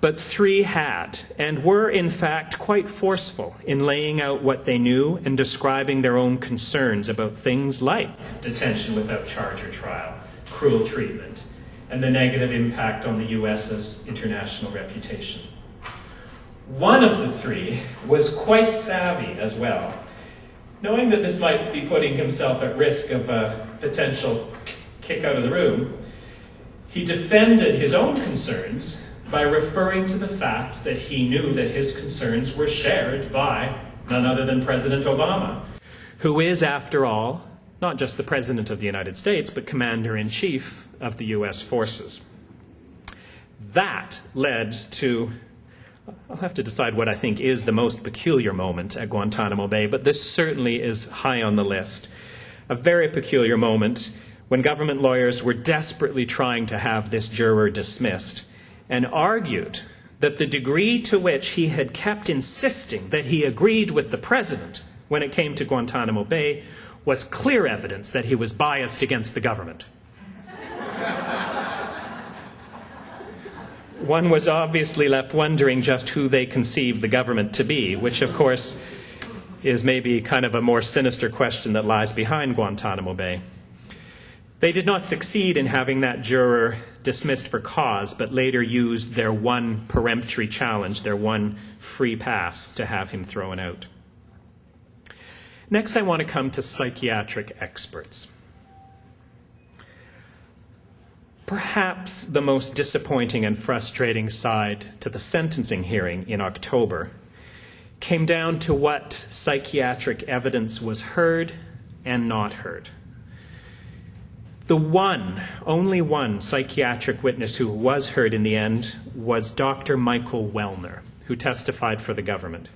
But 3 had, and were in fact quite forceful in laying out what they knew and describing their own concerns about things like detention without charge or trial, cruel treatment, and the negative impact on the U.S.'s international reputation. One of the 3 was quite savvy as well. Knowing that this might be putting himself at risk of a potential kick out of the room, he defended his own concerns by referring to the fact that he knew that his concerns were shared by none other than President Obama, who is, after all, not just the President of the United States, but Commander-in-Chief of the U.S. forces. That led to, I'll have to decide what I think is the most peculiar moment at Guantanamo Bay, but this certainly is high on the list. A very peculiar moment when government lawyers were desperately trying to have this juror dismissed, and argued that the degree to which he had kept insisting that he agreed with the president when it came to Guantanamo Bay was clear evidence that he was biased against the government. One was obviously left wondering just who they conceived the government to be, which of course is maybe kind of a more sinister question that lies behind Guantanamo Bay. They did not succeed in having that juror dismissed for cause, but later used their one peremptory challenge, their one free pass, to have him thrown out. Next, I want to come to psychiatric experts. Perhaps the most disappointing and frustrating side to the sentencing hearing in October came down to what psychiatric evidence was heard and not heard. The only one psychiatric witness who was heard in the end was Dr. Michael Wellner, who testified for the government.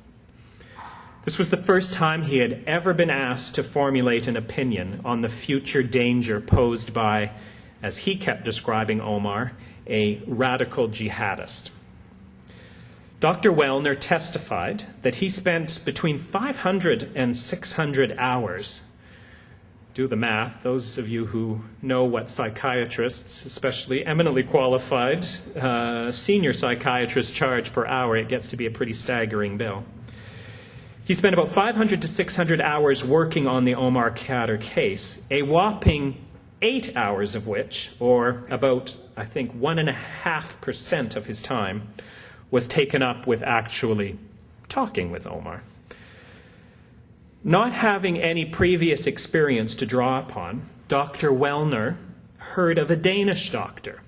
This was the first time he had ever been asked to formulate an opinion on the future danger posed by, as he kept describing Omar, a radical jihadist. Dr. Wellner testified that he spent between 500 and 600 hours. Do the math. Those of you who know what psychiatrists, especially eminently qualified senior psychiatrists, charge per hour, it gets to be a pretty staggering bill. He spent about 500 to 600 hours working on the Omar Khadr case, a whopping 8 hours of which, or about, I think, 1.5% of his time, was taken up with actually talking with Omar. Not having any previous experience to draw upon, Dr. Wellner heard of a Danish doctor,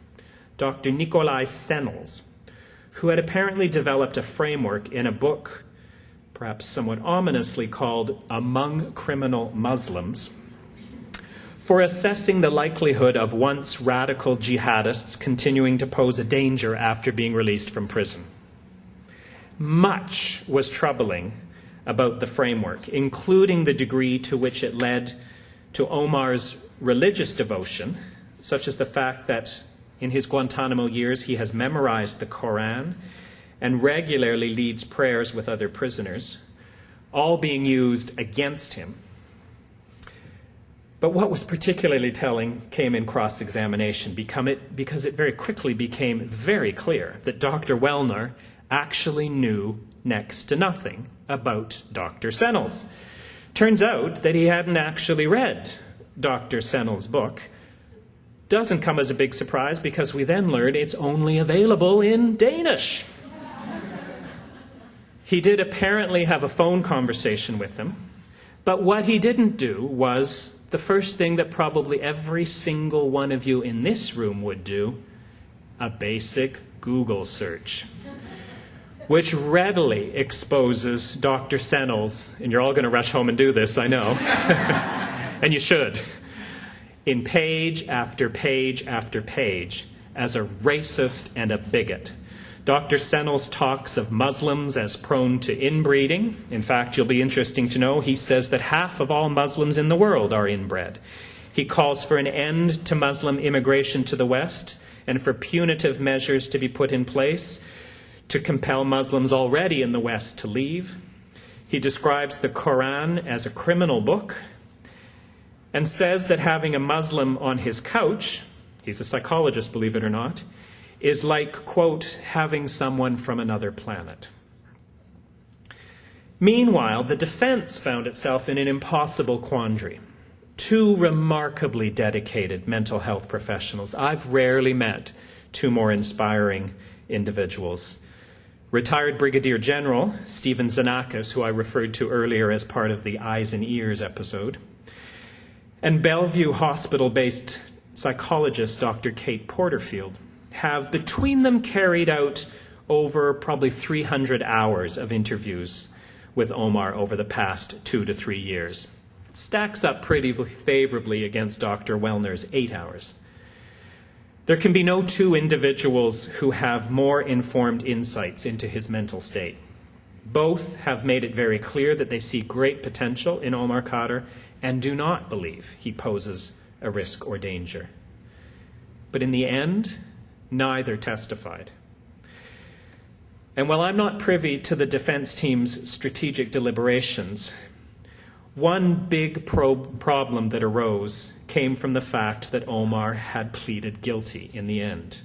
Dr. Nikolai Sennels, who had apparently developed a framework in a book, perhaps somewhat ominously called Among Criminal Muslims, for assessing the likelihood of once radical jihadists continuing to pose a danger after being released from prison. Much was troubling about the framework, including the degree to which it led to Omar's religious devotion, such as the fact that in his Guantanamo years he has memorized the Quran and regularly leads prayers with other prisoners, all being used against him. But what was particularly telling came in cross-examination, because it very quickly became very clear that Dr. Wellner actually knew next to nothing about Dr. Sennels. Turns out that he hadn't actually read Dr. Sennels' book. Doesn't come as a big surprise, because we then learn it's only available in Danish. He did apparently have a phone conversation with him, but what he didn't do was the first thing that probably every single one of you in this room would do, a basic Google search, which readily exposes Dr. Sennels, and you're all going to rush home and do this, I know, and you should, in page after page after page, as a racist and a bigot. Dr. Sennels talks of Muslims as prone to inbreeding. In fact, you'll be interesting to know, he says that half of all Muslims in the world are inbred. He calls for an end to Muslim immigration to the West and for punitive measures to be put in place to compel Muslims already in the West to leave. He describes the Quran as a criminal book and says that having a Muslim on his couch, he's a psychologist, believe it or not, is like, quote, having someone from another planet. Meanwhile, the defense found itself in an impossible quandary. Two remarkably dedicated mental health professionals. I've rarely met two more inspiring individuals. Retired Brigadier General Stephen Xenakis, who I referred to earlier as part of the Eyes and Ears episode, and Bellevue Hospital-based psychologist Dr. Kate Porterfield have between them carried out over probably 300 hours of interviews with Omar over the past 2 to 3 years. It stacks up pretty favorably against Dr. Wellner's 8 hours. There can be no two individuals who have more informed insights into his mental state. Both have made it very clear that they see great potential in Omar Khadr and do not believe he poses a risk or danger. But in the end, neither testified. And while I'm not privy to the defense team's strategic deliberations, one big problem that arose came from the fact that Omar had pleaded guilty in the end.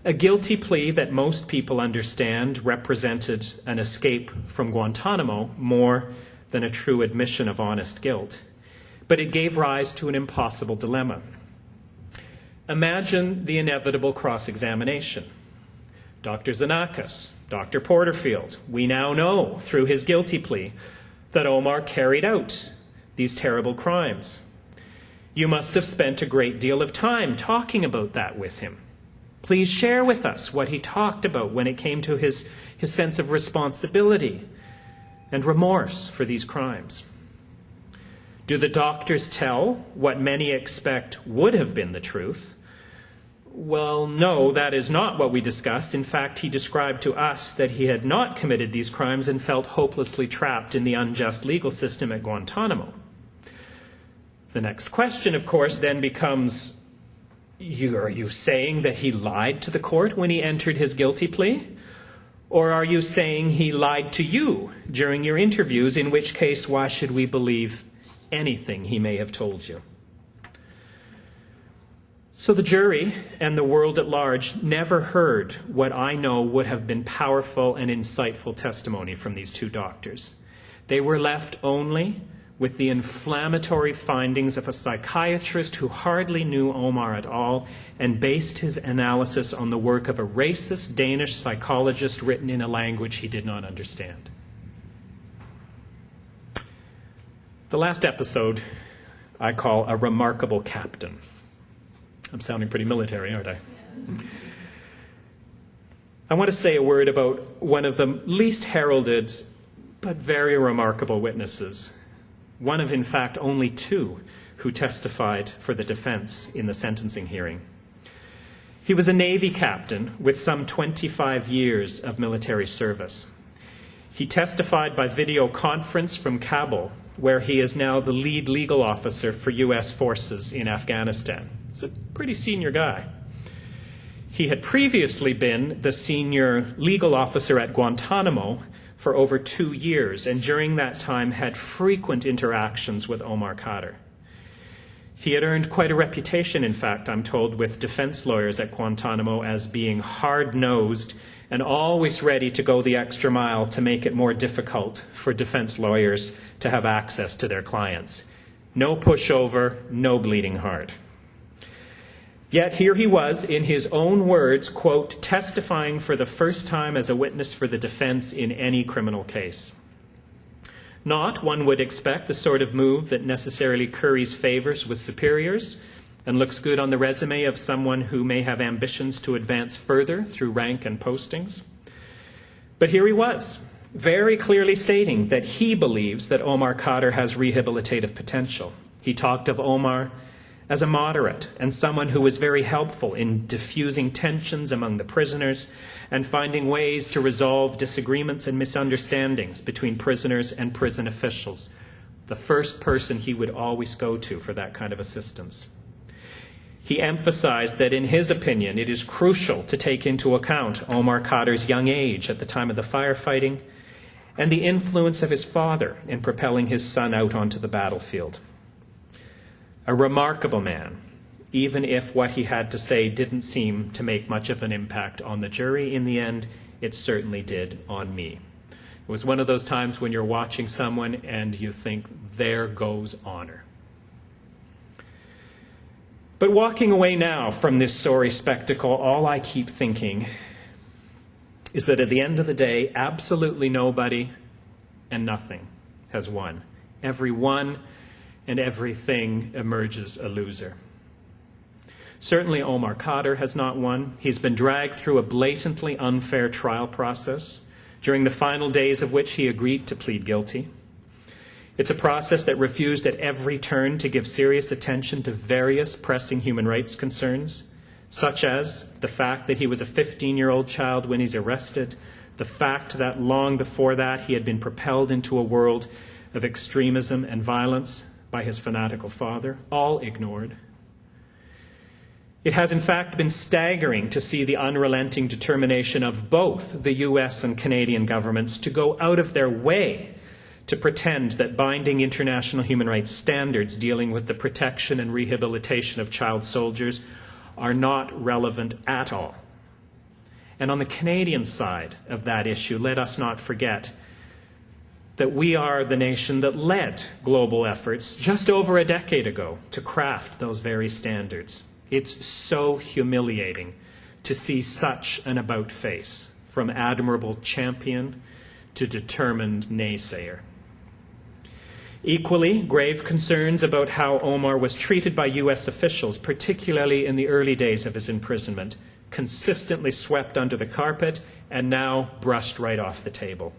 A guilty plea that most people understand represented an escape from Guantanamo more than a true admission of honest guilt. But it gave rise to an impossible dilemma. Imagine the inevitable cross-examination. Dr. Xenakis, Dr. Porterfield, we now know through his guilty plea that Omar carried out these terrible crimes. You must have spent a great deal of time talking about that with him. Please share with us what he talked about when it came to his sense of responsibility and remorse for these crimes. Do the doctors tell what many expect would have been the truth? Well, no, that is not what we discussed. In fact, he described to us that he had not committed these crimes and felt hopelessly trapped in the unjust legal system at Guantanamo. The next question, of course, then becomes, are you saying that he lied to the court when he entered his guilty plea? Or are you saying he lied to you during your interviews, in which case, why should we believe anything he may have told you? So the jury and the world at large never heard what I know would have been powerful and insightful testimony from these two doctors. They were left only with the inflammatory findings of a psychiatrist who hardly knew Omar at all and based his analysis on the work of a racist Danish psychologist written in a language he did not understand. The last episode I call A Remarkable Captain. I'm sounding pretty military, aren't I? I want to say a word about one of the least heralded but very remarkable witnesses. One of, in fact, only two who testified for the defense in the sentencing hearing. He was a Navy captain with some 25 years of military service. He testified by video conference from Kabul, where he is now the lead legal officer for U.S. forces in Afghanistan. He's a pretty senior guy. He had previously been the senior legal officer at Guantanamo for over 2 years, and during that time had frequent interactions with Omar Khadr. He had earned quite a reputation, in fact, I'm told, with defense lawyers at Guantanamo as being hard-nosed and always ready to go the extra mile to make it more difficult for defense lawyers to have access to their clients. No pushover, no bleeding heart. Yet here he was, in his own words, quote, testifying for the first time as a witness for the defense in any criminal case. Not, one would expect, the sort of move that necessarily curries favors with superiors and looks good on the resume of someone who may have ambitions to advance further through rank and postings. But here he was, very clearly stating that he believes that Omar Khadr has rehabilitative potential. He talked of Omar as a moderate and someone who was very helpful in diffusing tensions among the prisoners and finding ways to resolve disagreements and misunderstandings between prisoners and prison officials. The first person he would always go to for that kind of assistance. He emphasized that in his opinion it is crucial to take into account Omar Khadr's young age at the time of the firefighting and the influence of his father in propelling his son out onto the battlefield. A remarkable man, even if what he had to say didn't seem to make much of an impact on the jury. In the end, it certainly did on me. It was one of those times when you're watching someone and you think, there goes honor. But walking away now from this sorry spectacle, all I keep thinking is that at the end of the day, absolutely nobody and nothing has won. Everyone and everything emerges a loser. Certainly Omar Khadr has not won. He's been dragged through a blatantly unfair trial process, during the final days of which he agreed to plead guilty. It's a process that refused at every turn to give serious attention to various pressing human rights concerns, such as the fact that he was a 15-year-old child when he's arrested, the fact that long before that he had been propelled into a world of extremism and violence by his fanatical father, all ignored. It has in fact been staggering to see the unrelenting determination of both the US and Canadian governments to go out of their way to pretend that binding international human rights standards dealing with the protection and rehabilitation of child soldiers are not relevant at all. And on the Canadian side of that issue, let us not forget that we are the nation that led global efforts just over a decade ago to craft those very standards. It's so humiliating to see such an about-face, from admirable champion to determined naysayer. Equally, grave concerns about how Omar was treated by US officials, particularly in the early days of his imprisonment, consistently swept under the carpet and now brushed right off the table.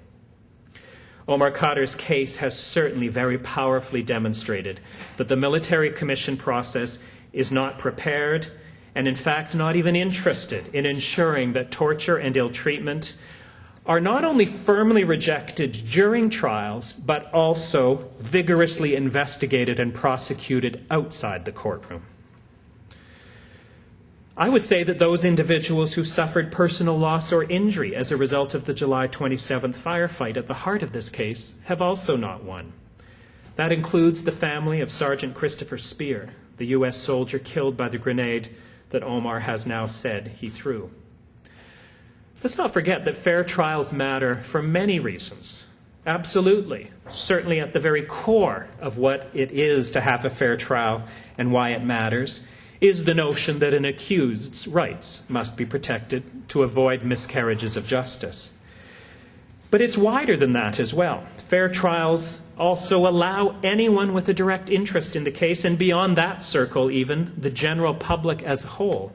Omar Khadr's case has certainly very powerfully demonstrated that the military commission process is not prepared and, in fact, not even interested in ensuring that torture and ill treatment are not only firmly rejected during trials, but also vigorously investigated and prosecuted outside the courtroom. I would say that those individuals who suffered personal loss or injury as a result of the July 27th firefight at the heart of this case have also not won. That includes the family of Sergeant Christopher Spear, the U.S. soldier killed by the grenade that Omar has now said he threw. Let's not forget that fair trials matter for many reasons. Absolutely. Certainly at the very core of what it is to have a fair trial and why it matters is the notion that an accused's rights must be protected to avoid miscarriages of justice. But it's wider than that as well. Fair trials also allow anyone with a direct interest in the case, and beyond that circle even, the general public as a whole,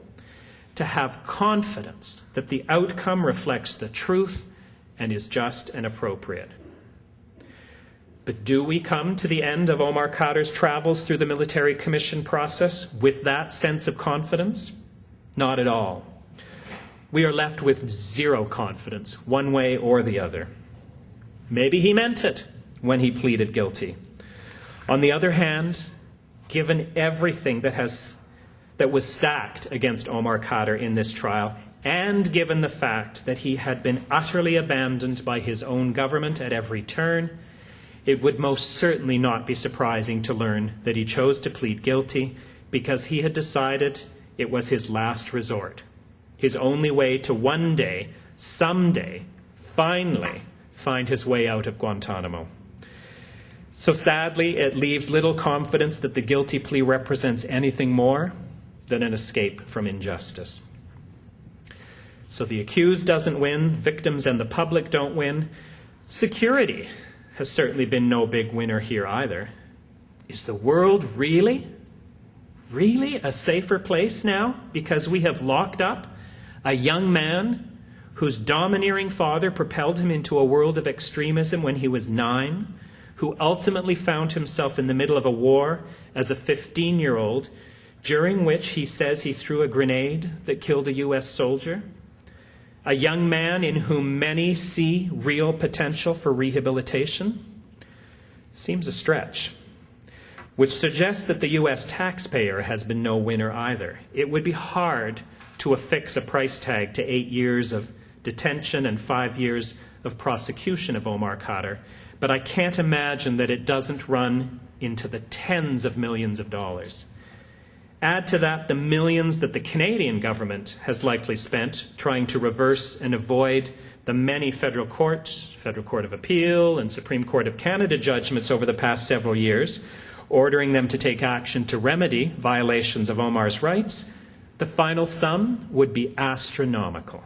to have confidence that the outcome reflects the truth and is just and appropriate. But do we come to the end of Omar Khadr's travels through the military commission process with that sense of confidence? Not at all. We are left with zero confidence, one way or the other. Maybe he meant it when he pleaded guilty. On the other hand, given everything that was stacked against Omar Khadr in this trial, and given the fact that he had been utterly abandoned by his own government at every turn, it would most certainly not be surprising to learn that he chose to plead guilty because he had decided it was his last resort, his only way to one day, someday, finally find his way out of Guantanamo. So sadly, it leaves little confidence that the guilty plea represents anything more than an escape from injustice. So the accused doesn't win, victims and the public don't win. Security has certainly been no big winner here either. Is the world really a safer place now because we have locked up a young man whose domineering father propelled him into a world of extremism when he was 9, who ultimately found himself in the middle of a war as a 15-year-old, during which he says he threw a grenade that killed a U.S. soldier? A young man in whom many see real potential for rehabilitation? Seems a stretch. Which suggests that the U.S. taxpayer has been no winner either. It would be hard to affix a price tag to 8 years of detention and 5 years of prosecution of Omar Khadr, but I can't imagine that it doesn't run into the tens of millions of dollars. Add to that the millions that the Canadian government has likely spent trying to reverse and avoid the many Federal Court of Appeal, and Supreme Court of Canada judgments over the past several years, ordering them to take action to remedy violations of Omar's rights, the final sum would be astronomical.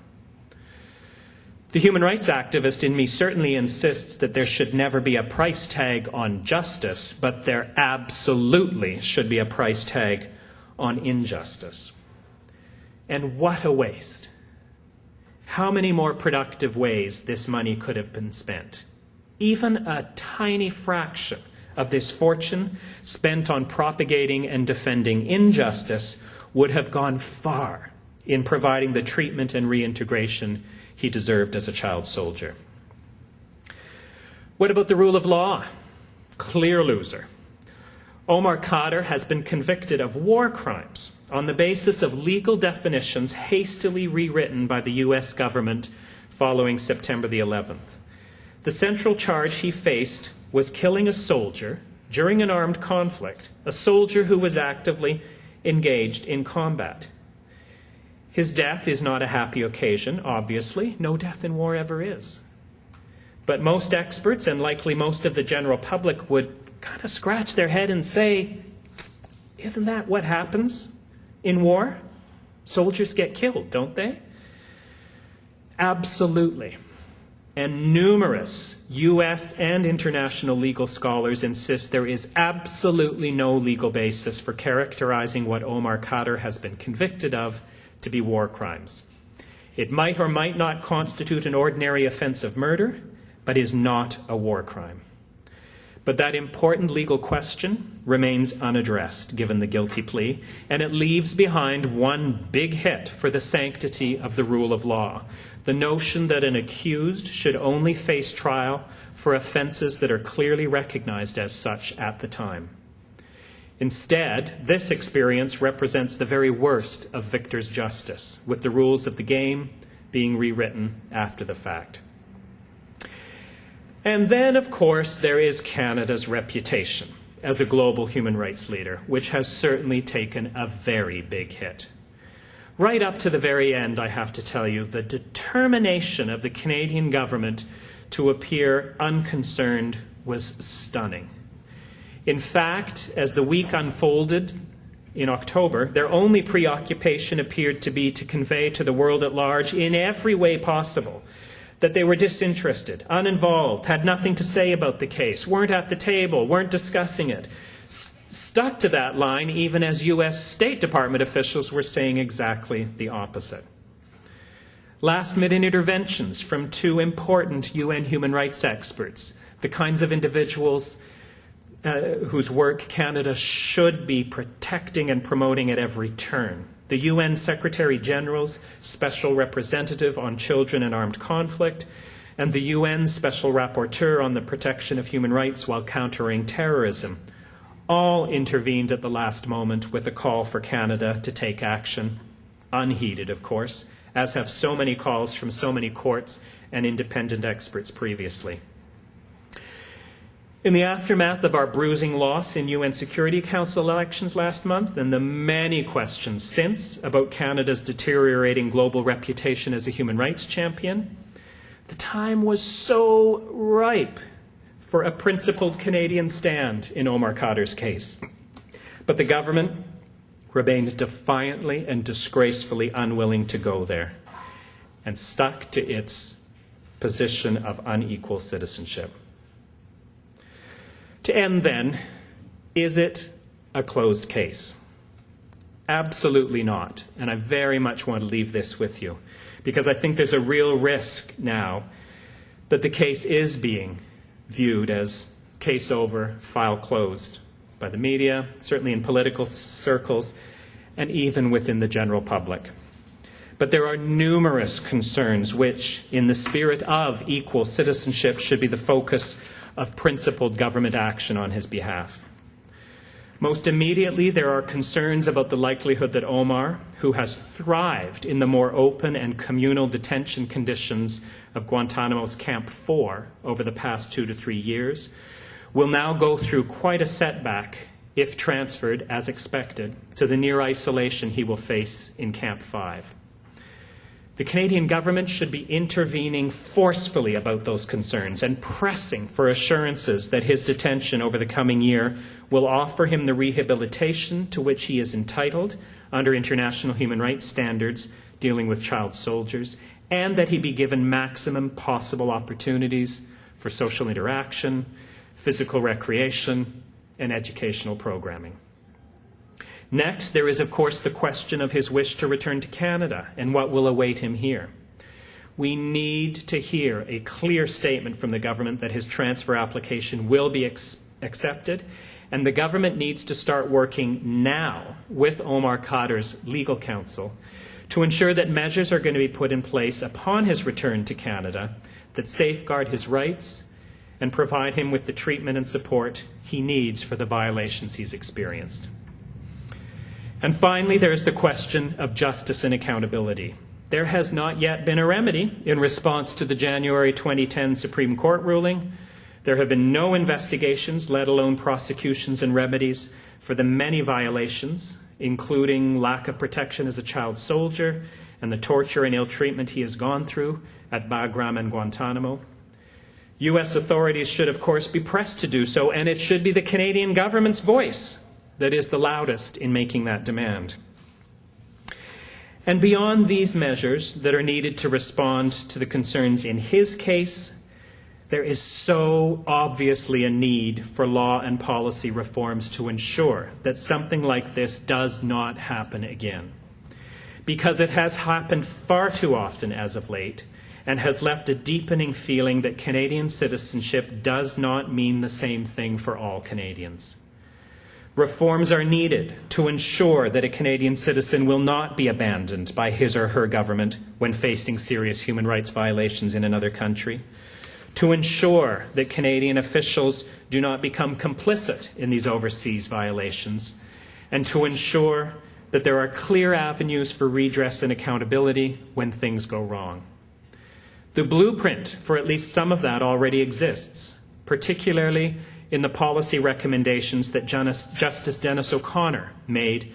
The human rights activist in me certainly insists that there should never be a price tag on justice, but there absolutely should be a price tag on injustice. And what a waste. How many more productive ways this money could have been spent? Even a tiny fraction of this fortune spent on propagating and defending injustice would have gone far in providing the treatment and reintegration he deserved as a child soldier. What about the rule of law? Clear loser. Omar Khadr has been convicted of war crimes on the basis of legal definitions hastily rewritten by the U.S. government following September the 11th. The central charge he faced was killing a soldier during an armed conflict, a soldier who was actively engaged in combat. His death is not a happy occasion, obviously. No death in war ever is. But most experts, and likely most of the general public, would kind of scratch their head and say, isn't that what happens in war? Soldiers get killed, don't they? Absolutely. And numerous U.S. and international legal scholars insist there is absolutely no legal basis for characterizing what Omar Khadr has been convicted of to be war crimes. It might or might not constitute an ordinary offense of murder, but is not a war crime. But that important legal question remains unaddressed, given the guilty plea, and it leaves behind one big hit for the sanctity of the rule of law, the notion that an accused should only face trial for offenses that are clearly recognized as such at the time. Instead, this experience represents the very worst of victor's justice, with the rules of the game being rewritten after the fact. And then, of course, there is Canada's reputation as a global human rights leader, which has certainly taken a very big hit. Right up to the very end, I have to tell you, the determination of the Canadian government to appear unconcerned was stunning. In fact, as the week unfolded in October, their only preoccupation appeared to be to convey to the world at large, in every way possible, that they were disinterested, uninvolved, had nothing to say about the case, weren't at the table, weren't discussing it. Stuck to that line even as U.S. State Department officials were saying exactly the opposite. Last-minute interventions from two important UN human rights experts, the kinds of individuals whose work Canada should be protecting and promoting at every turn. The UN Secretary General's Special Representative on Children in Armed Conflict, and the UN Special Rapporteur on the Protection of Human Rights while Countering Terrorism, all intervened at the last moment with a call for Canada to take action, unheeded, of course, as have so many calls from so many courts and independent experts previously. In the aftermath of our bruising loss in UN Security Council elections last month, and the many questions since about Canada's deteriorating global reputation as a human rights champion, the time was so ripe for a principled Canadian stand in Omar Khadr's case. But the government remained defiantly and disgracefully unwilling to go there, and stuck to its position of unequal citizenship. To end then, is it a closed case? Absolutely not. And I very much want to leave this with you, because I think there's a real risk now that the case is being viewed as case over, file closed by the media, certainly in political circles, and even within the general public. But there are numerous concerns which, in the spirit of equal citizenship, should be the focus of principled government action on his behalf. Most immediately, there are concerns about the likelihood that Omar, who has thrived in the more open and communal detention conditions of Guantanamo's Camp 4 over the past 2 to 3 years, will now go through quite a setback if transferred, as expected, to the near isolation he will face in Camp 5. The Canadian government should be intervening forcefully about those concerns and pressing for assurances that his detention over the coming year will offer him the rehabilitation to which he is entitled under international human rights standards dealing with child soldiers, and that he be given maximum possible opportunities for social interaction, physical recreation, and educational programming. Next, there is, of course, the question of his wish to return to Canada and what will await him here. We need to hear a clear statement from the government that his transfer application will be accepted, and the government needs to start working now with Omar Khadr's legal counsel to ensure that measures are going to be put in place upon his return to Canada that safeguard his rights and provide him with the treatment and support he needs for the violations he's experienced. And finally, there is the question of justice and accountability. There has not yet been a remedy in response to the January 2010 Supreme Court ruling. There have been no investigations, let alone prosecutions and remedies, for the many violations, including lack of protection as a child soldier and the torture and ill treatment he has gone through at Bagram and Guantanamo. U.S. authorities should, of course, be pressed to do so, and it should be the Canadian government's voice that is the loudest in making that demand. And beyond these measures that are needed to respond to the concerns in his case, there is so obviously a need for law and policy reforms to ensure that something like this does not happen again. Because it has happened far too often as of late, and has left a deepening feeling that Canadian citizenship does not mean the same thing for all Canadians. Reforms are needed to ensure that a Canadian citizen will not be abandoned by his or her government when facing serious human rights violations in another country, to ensure that Canadian officials do not become complicit in these overseas violations, and to ensure that there are clear avenues for redress and accountability when things go wrong. The blueprint for at least some of that already exists, particularly in the policy recommendations that Justice Dennis O'Connor made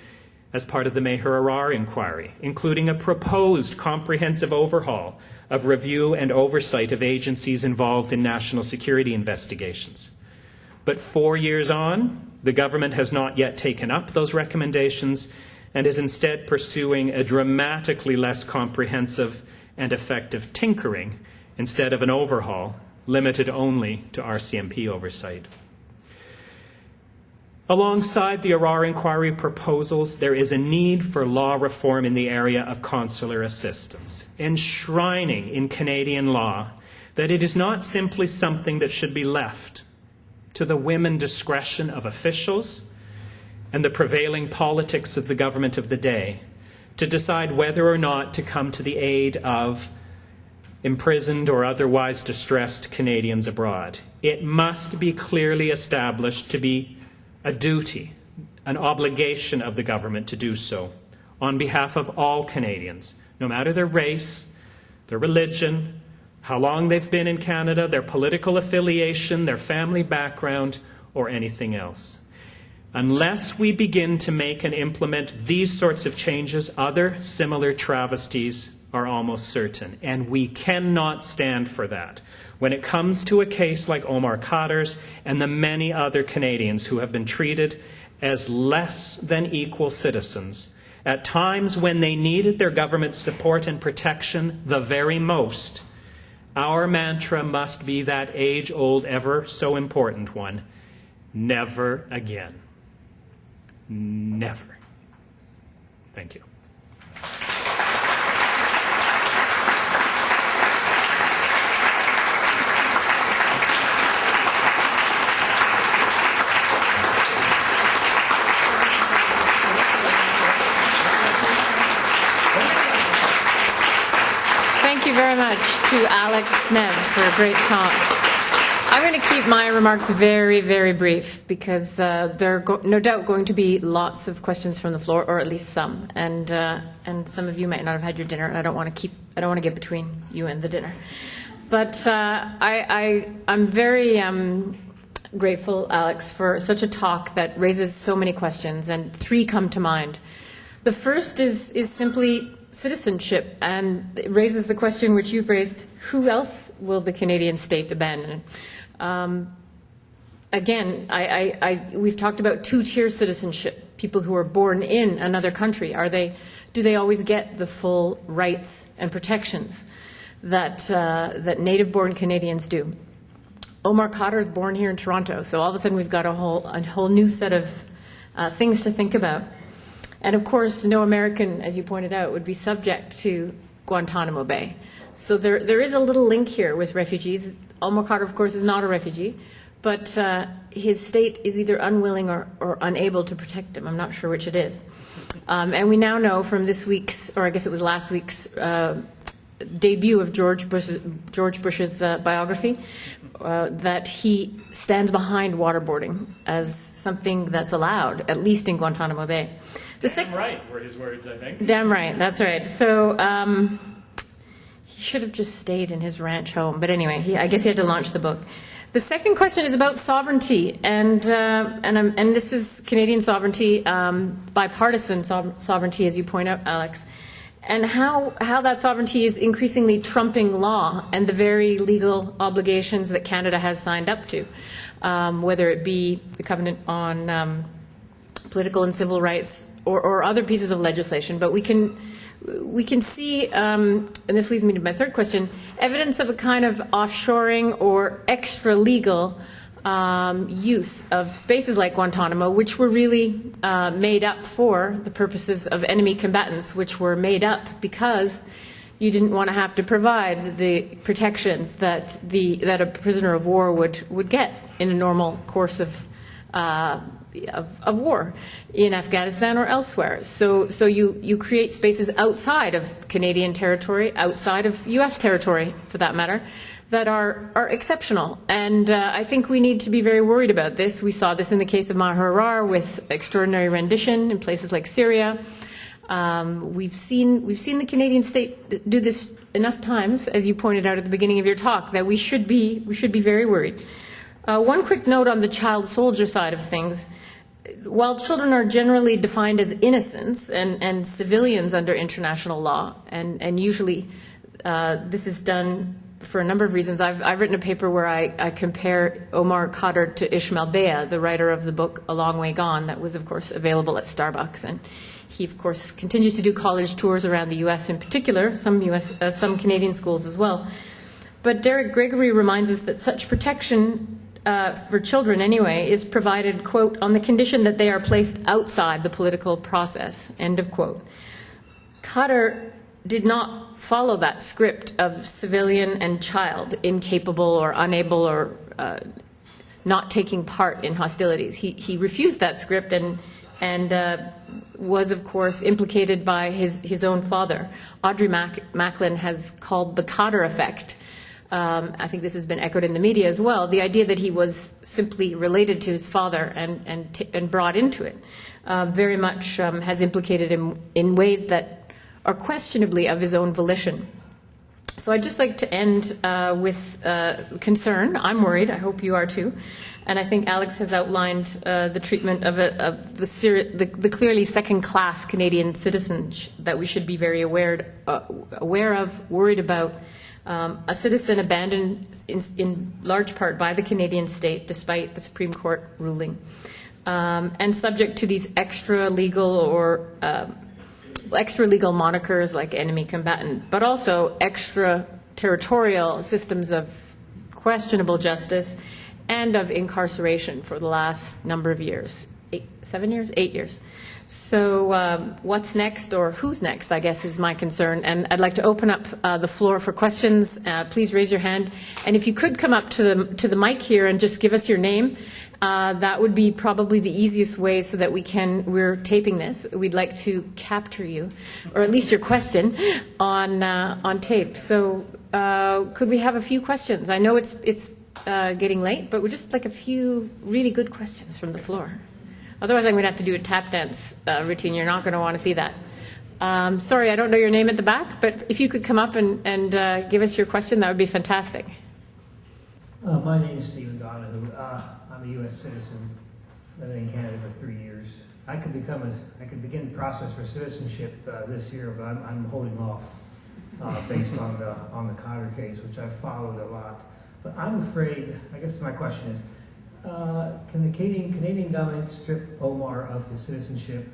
as part of the Meher inquiry, including a proposed comprehensive overhaul of review and oversight of agencies involved in national security investigations. But 4 years on, the government has not yet taken up those recommendations and is instead pursuing a dramatically less comprehensive and effective tinkering instead of an overhaul limited only to RCMP oversight. Alongside the Arar inquiry proposals, there is a need for law reform in the area of consular assistance, enshrining in Canadian law that it is not simply something that should be left to the whim and discretion of officials and the prevailing politics of the government of the day to decide whether or not to come to the aid of imprisoned or otherwise distressed Canadians abroad. It must be clearly established to be a duty, an obligation of the government to do so on behalf of all Canadians, no matter their race, their religion, how long they've been in Canada, their political affiliation, their family background, or anything else. Unless we begin to make and implement these sorts of changes, other similar travesties are almost certain, and we cannot stand for that when it comes to a case like Omar Khadr's and the many other Canadians who have been treated as less than equal citizens at times when they needed their government's support and protection the very most. Our mantra must be that age-old, ever so important one: never again. Never. Thank you. Thank you very much to Alex Neve for a great talk. I'm going to keep my remarks very, very brief because there are no doubt going to be lots of questions from the floor, or at least some, and some of you might not have had your dinner, and I don't want to get between you and the dinner. But I'm very grateful, Alex, for such a talk that raises so many questions, and three come to mind. The first is simply citizenship, and it raises the question which you've raised: who else will the Canadian state abandon? Again, we've talked about two-tier citizenship. People who are born in another country, do they always get the full rights and protections that native-born Canadians do? Omar Khadr is born here in Toronto, so all of a sudden we've got a whole new set of things to think about. And of course, no American, as you pointed out, would be subject to Guantanamo Bay. So there is a little link here with refugees. Omar Khadr, of course, is not a refugee, but his state is either unwilling or unable to protect him. I'm not sure which it is. And we now know from this week's, or I guess it was last week's, debut of George Bush's biography, that he stands behind waterboarding as something that's allowed, at least in Guantanamo Bay. Damn right were his words, I think. Damn right, that's right. So he should have just stayed in his ranch home. But anyway, I guess he had to launch the book. The second question is about sovereignty, and this is Canadian sovereignty, bipartisan sovereignty, as you point out, Alex, and how that sovereignty is increasingly trumping law and the very legal obligations that Canada has signed up to, whether it be the Covenant on Political and Civil Rights or other pieces of legislation. But we can see, and this leads me to my third question, evidence of a kind of offshoring or extra-legal use of spaces like Guantanamo, which were really made up for the purposes of enemy combatants, which were made up because you didn't want to have to provide the protections that a prisoner of war would get in a normal course of war in Afghanistan or elsewhere. So you create spaces outside of Canadian territory, outside of U.S. territory, for that matter, that are exceptional. And I think we need to be very worried about this. We saw this in the case of Maharar with extraordinary rendition in places like Syria. We've seen the Canadian state do this enough times, as you pointed out at the beginning of your talk, that we should be very worried. One quick note on the child soldier side of things. While children are generally defined as innocents and civilians under international law, and usually this is done for a number of reasons. I've written a paper where I compare Omar Khadr to Ismail Bea, the writer of the book A Long Way Gone, that was, of course, available at Starbucks. And he, of course, continues to do college tours around the U.S. in particular, some Canadian schools as well. But Derek Gregory reminds us that such protection for children anyway, is provided, quote, on the condition that they are placed outside the political process, end of quote. Khadr did not follow that script of civilian and child, incapable or unable or not taking part in hostilities. He refused that script and was, of course, implicated by his own father. Audrey Macklin has called the Khadr effect. I think this has been echoed in the media as well, the idea that he was simply related to his father and brought into it very much has implicated him in ways that are questionably of his own volition. So I'd just like to end with concern. I'm worried. I hope you are too. And I think Alex has outlined the treatment of the clearly second-class Canadian citizens that we should be very aware of, worried about. A citizen abandoned in large part by the Canadian state, despite the Supreme Court ruling, and subject to these extra-legal monikers like enemy combatant, but also extra-territorial systems of questionable justice and of incarceration for the last number of years. 8 years. So what's next, or who's next, I guess, is my concern. And I'd like to open up the floor for questions. Please raise your hand. And if you could come up to the mic here and just give us your name, that would be probably the easiest way so that we're taping this. We'd like to capture you, or at least your question, on tape. So could we have a few questions? I know it's getting late, but we're just like a few really good questions from the floor. Otherwise, I'm going to have to do a tap dance routine. You're not going to want to see that. Sorry, I don't know your name at the back, but if you could come up and give us your question, that would be fantastic. My name is Stephen Donahue. I'm a U.S. citizen living in Canada for 3 years. I could begin the process for citizenship this year, but I'm holding off based on the Khadr case, which I've followed a lot. But I'm afraid, I guess my question is, can the Canadian government strip Omar of his citizenship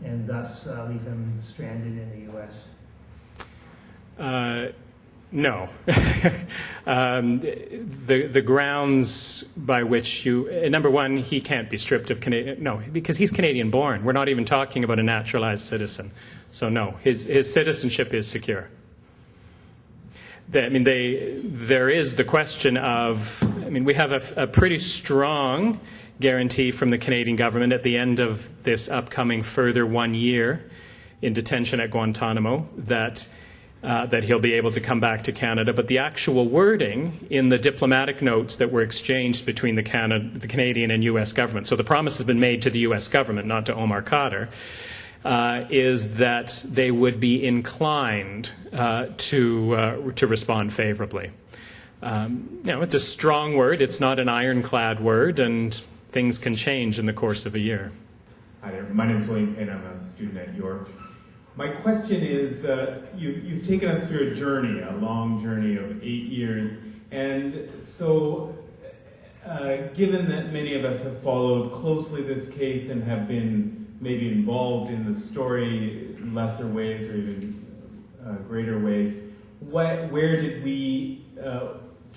and thus leave him stranded in the U.S.? No. The grounds by which you... number one, he can't be stripped of Canadian... No, because he's Canadian-born. We're not even talking about a naturalized citizen. So no, his citizenship is secure. There is the question of... we have a pretty strong guarantee from the Canadian government at the end of this upcoming further 1 year in detention at Guantanamo that he'll be able to come back to Canada. But the actual wording in the diplomatic notes that were exchanged between the Canadian and U.S. government, so the promise has been made to the U.S. government, not to Omar Khadr, is that they would be inclined to respond favorably. It's a strong word. It's not an ironclad word, and things can change in the course of a year. Hi there. My name is William Payne. I'm a student at York. My question is, you've taken us through a journey, a long journey of 8 years, and so given that many of us have followed closely this case and have been maybe involved in the story in lesser ways or even greater ways, where did we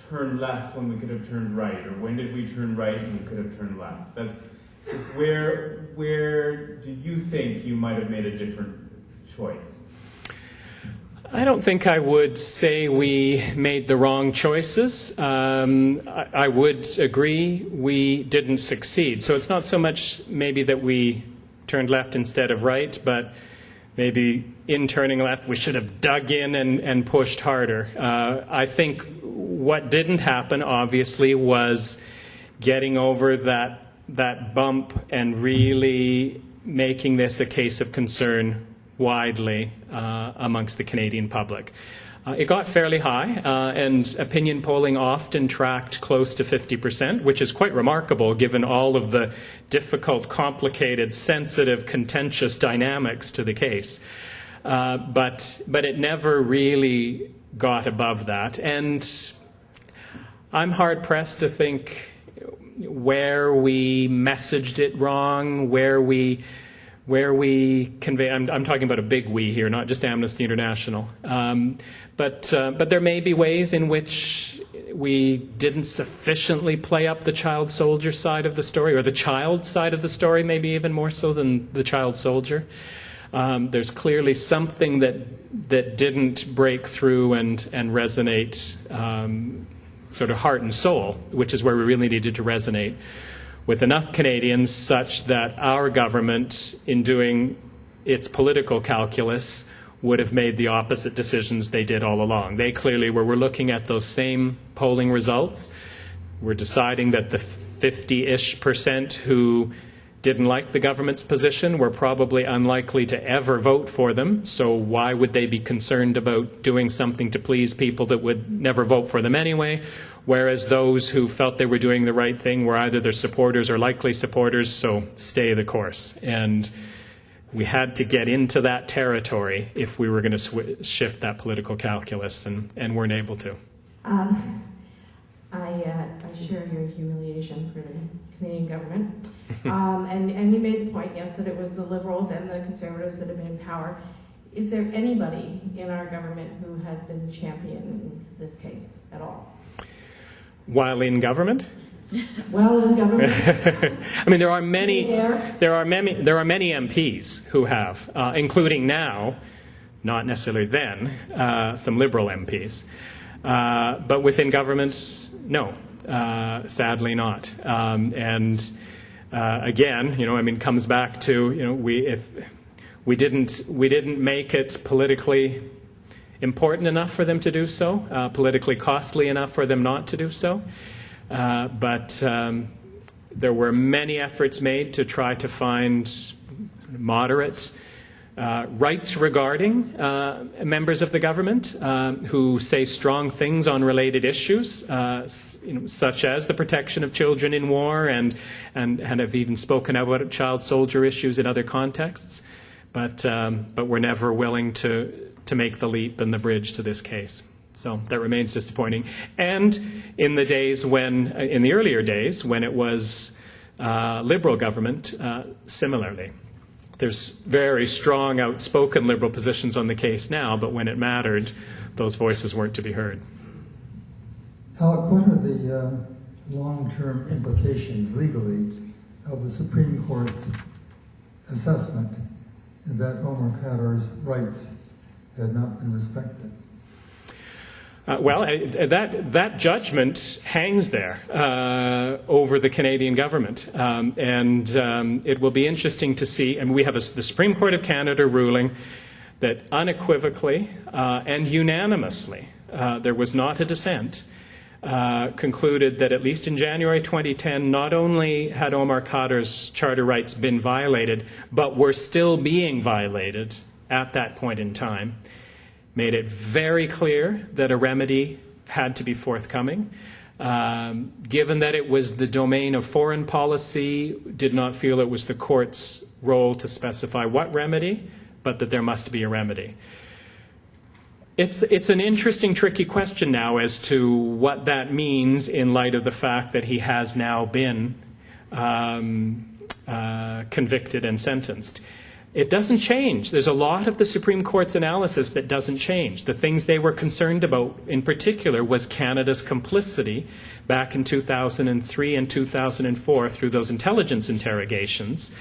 turn left when we could have turned right, or when did we turn right when we could have turned left? That's just where do you think you might have made a different choice? I don't think I would say we made the wrong choices. I would agree we didn't succeed. So it's not so much maybe that we turned left instead of right, but maybe in turning left we should have dug in and pushed harder. I think what didn't happen, obviously, was getting over that bump and really making this a case of concern widely amongst the Canadian public. It got fairly high, and opinion polling often tracked close to 50%, which is quite remarkable given all of the difficult, complicated, sensitive, contentious dynamics to the case. But it never really got above that. And I'm hard-pressed to think where we messaged it wrong, where we convey. I'm talking about a big we here, not just Amnesty International. But there may be ways in which we didn't sufficiently play up the child soldier side of the story, or the child side of the story, maybe even more so than the child soldier. There's clearly something that didn't break through and resonate sort of heart and soul, which is where we really needed to resonate with enough Canadians such that our government, in doing its political calculus, would have made the opposite decisions they did all along. They clearly were looking at those same polling results. We're deciding that the 50-ish% who didn't like the government's position were probably unlikely to ever vote for them, so why would they be concerned about doing something to please people that would never vote for them anyway? Whereas those who felt they were doing the right thing were either their supporters or likely supporters, so stay the course. And we had to get into that territory if we were going to shift that political calculus, and weren't able to. I share your humiliation for the Canadian government. And you made the point, yes, that it was the Liberals and the Conservatives that have been in power. Is there anybody in our government who has been championing this case at all? While in government? Well, in government. I mean, there are many MPs who have, including now, not necessarily then, some Liberal MPs. But within government, no, sadly not. And again, it comes back to, we didn't make it politically important enough for them to do so, politically costly enough for them not to do so. but there were many efforts made to try to find moderate rights regarding members of the government who say strong things on related issues, such as the protection of children in war, and have even spoken out about child soldier issues in other contexts. But we're never willing to make the leap and the bridge to this case. So that remains disappointing. And in the earlier days, when it was Liberal government, similarly. There's very strong, outspoken Liberal positions on the case now, but when it mattered, those voices weren't to be heard. Alec, what are the long-term implications legally of the Supreme Court's assessment that Omar Khadr's rights had not been respected? That judgment hangs there over the Canadian government, and it will be interesting to see. And we have the Supreme Court of Canada ruling that unequivocally and unanimously, there was not a dissent, concluded that at least in January 2010, not only had Omar Khadr's charter rights been violated, but were still being violated at that point in time. Made it very clear that a remedy had to be forthcoming. Given that it was the domain of foreign policy, did not feel it was the court's role to specify what remedy, but that there must be a remedy. It's an interesting, tricky question now as to what that means in light of the fact that he has now been convicted and sentenced. It doesn't change. There's a lot of the Supreme Court's analysis that doesn't change. The things they were concerned about in particular was Canada's complicity back in 2003 and 2004 through those intelligence interrogations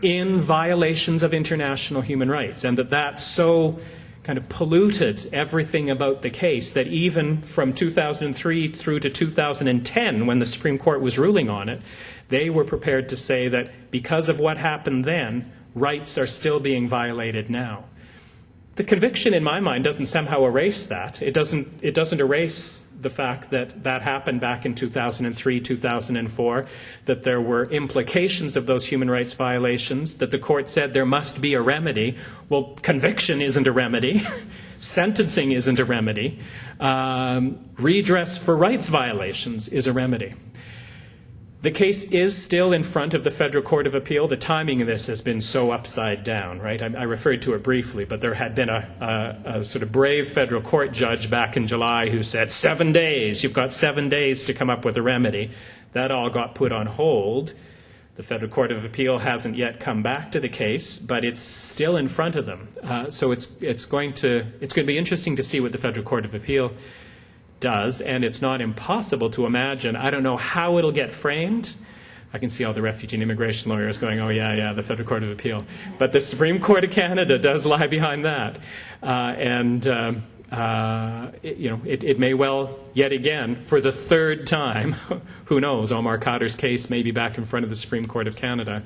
in violations of international human rights, and that so kind of polluted everything about the case that even from 2003 through to 2010, when the Supreme Court was ruling on it, they were prepared to say that because of what happened then, rights are still being violated now. The conviction, in my mind, doesn't somehow erase that. It doesn't erase the fact that that happened back in 2003, 2004, that there were implications of those human rights violations, that the court said there must be a remedy. Well, conviction isn't a remedy. Sentencing isn't a remedy. Redress for rights violations is a remedy. The case is still in front of the Federal Court of Appeal. The timing of this has been so upside down, right? I referred to it briefly, but there had been a sort of brave federal court judge back in July who said, 7 days, you've got 7 days to come up with a remedy. That all got put on hold. The Federal Court of Appeal hasn't yet come back to the case, but it's still in front of them. So it's going to be interesting to see what the Federal Court of Appeal does, and it's not impossible to imagine. I don't know how it'll get framed. I can see all the refugee and immigration lawyers going, oh, yeah, the Federal Court of Appeal. But the Supreme Court of Canada does lie behind that. It may well, yet again, for the third time, who knows, Omar Khadr's case may be back in front of the Supreme Court of Canada,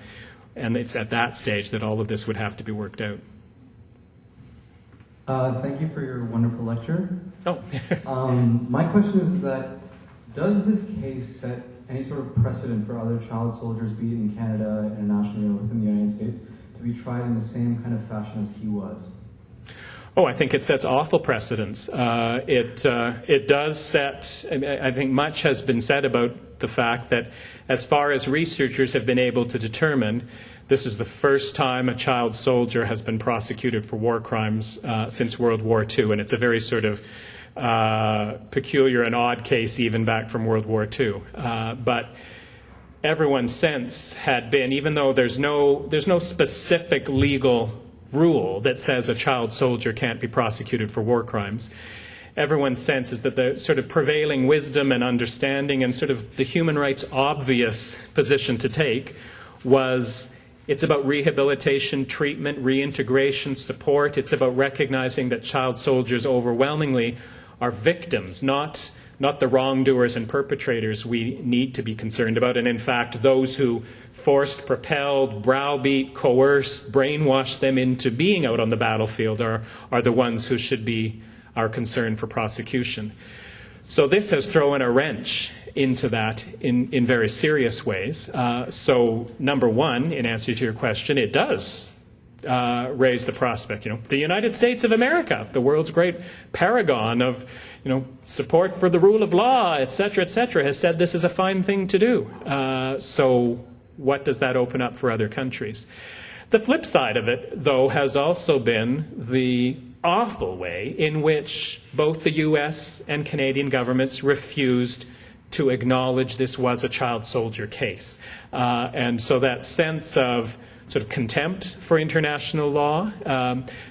and it's at that stage that all of this would have to be worked out. Thank you for your wonderful lecture. Oh. My question is that, does this case set any sort of precedent for other child soldiers, be it in Canada, internationally, or within the United States, to be tried in the same kind of fashion as he was? Oh, I think it sets awful precedents. It does set, I think much has been said about the fact that as far as researchers have been able to determine, this is the first time a child soldier has been prosecuted for war crimes since World War II, and it's a very sort of peculiar and odd case even back from World War II. But everyone's sense had been, even though there's no specific legal rule that says a child soldier can't be prosecuted for war crimes, everyone's sense is that the sort of prevailing wisdom and understanding and sort of the human rights obvious position to take was it's about rehabilitation, treatment, reintegration, support. It's about recognizing that child soldiers overwhelmingly are victims, not the wrongdoers and perpetrators we need to be concerned about. And in fact, those who forced, propelled, browbeat, coerced, brainwashed them into being out on the battlefield are the ones who should be our concern for prosecution. So this has thrown a wrench into that in very serious ways. So number one, in answer to your question, it does raise the prospect. The United States of America, the world's great paragon of support for the rule of law, et cetera, has said this is a fine thing to do. So what does that open up for other countries? The flip side of it, though, has also been the awful way in which both the U.S. and Canadian governments refused to acknowledge this was a child soldier case. And so that sense of sort of contempt for international law,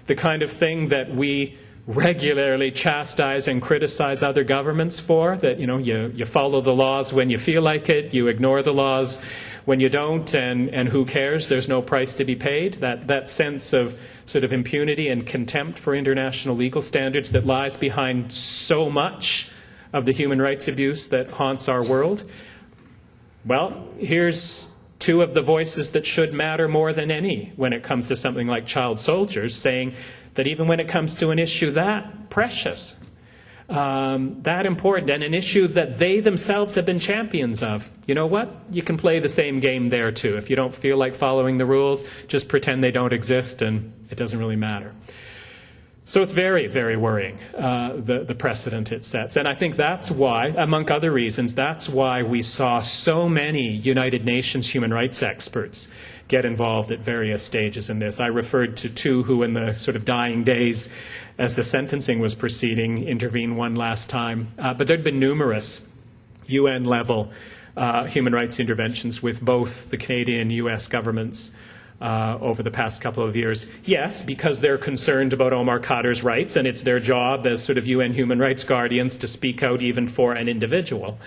the kind of thing that we regularly chastise and criticize other governments for, that you follow the laws when you feel like it, you ignore the laws when you don't, and who cares, there's no price to be paid. That sense of sort of impunity and contempt for international legal standards that lies behind so much of the human rights abuse that haunts our world. Well, here's two of the voices that should matter more than any when it comes to something like child soldiers, saying that even when it comes to an issue that precious, that important, and an issue that they themselves have been champions of, you know what? You can play the same game there too. If you don't feel like following the rules, just pretend they don't exist and it doesn't really matter. So it's very, very worrying, the precedent it sets. And I think that's why, among other reasons, that's why we saw so many United Nations human rights experts get involved at various stages in this. I referred to two who, in the sort of dying days as the sentencing was proceeding, intervened one last time. But there'd been numerous UN-level human rights interventions with both the Canadian and U.S. governments over the past couple of years. Yes, because they're concerned about Omar Khadr's rights, and it's their job as sort of UN human rights guardians to speak out even for an individual.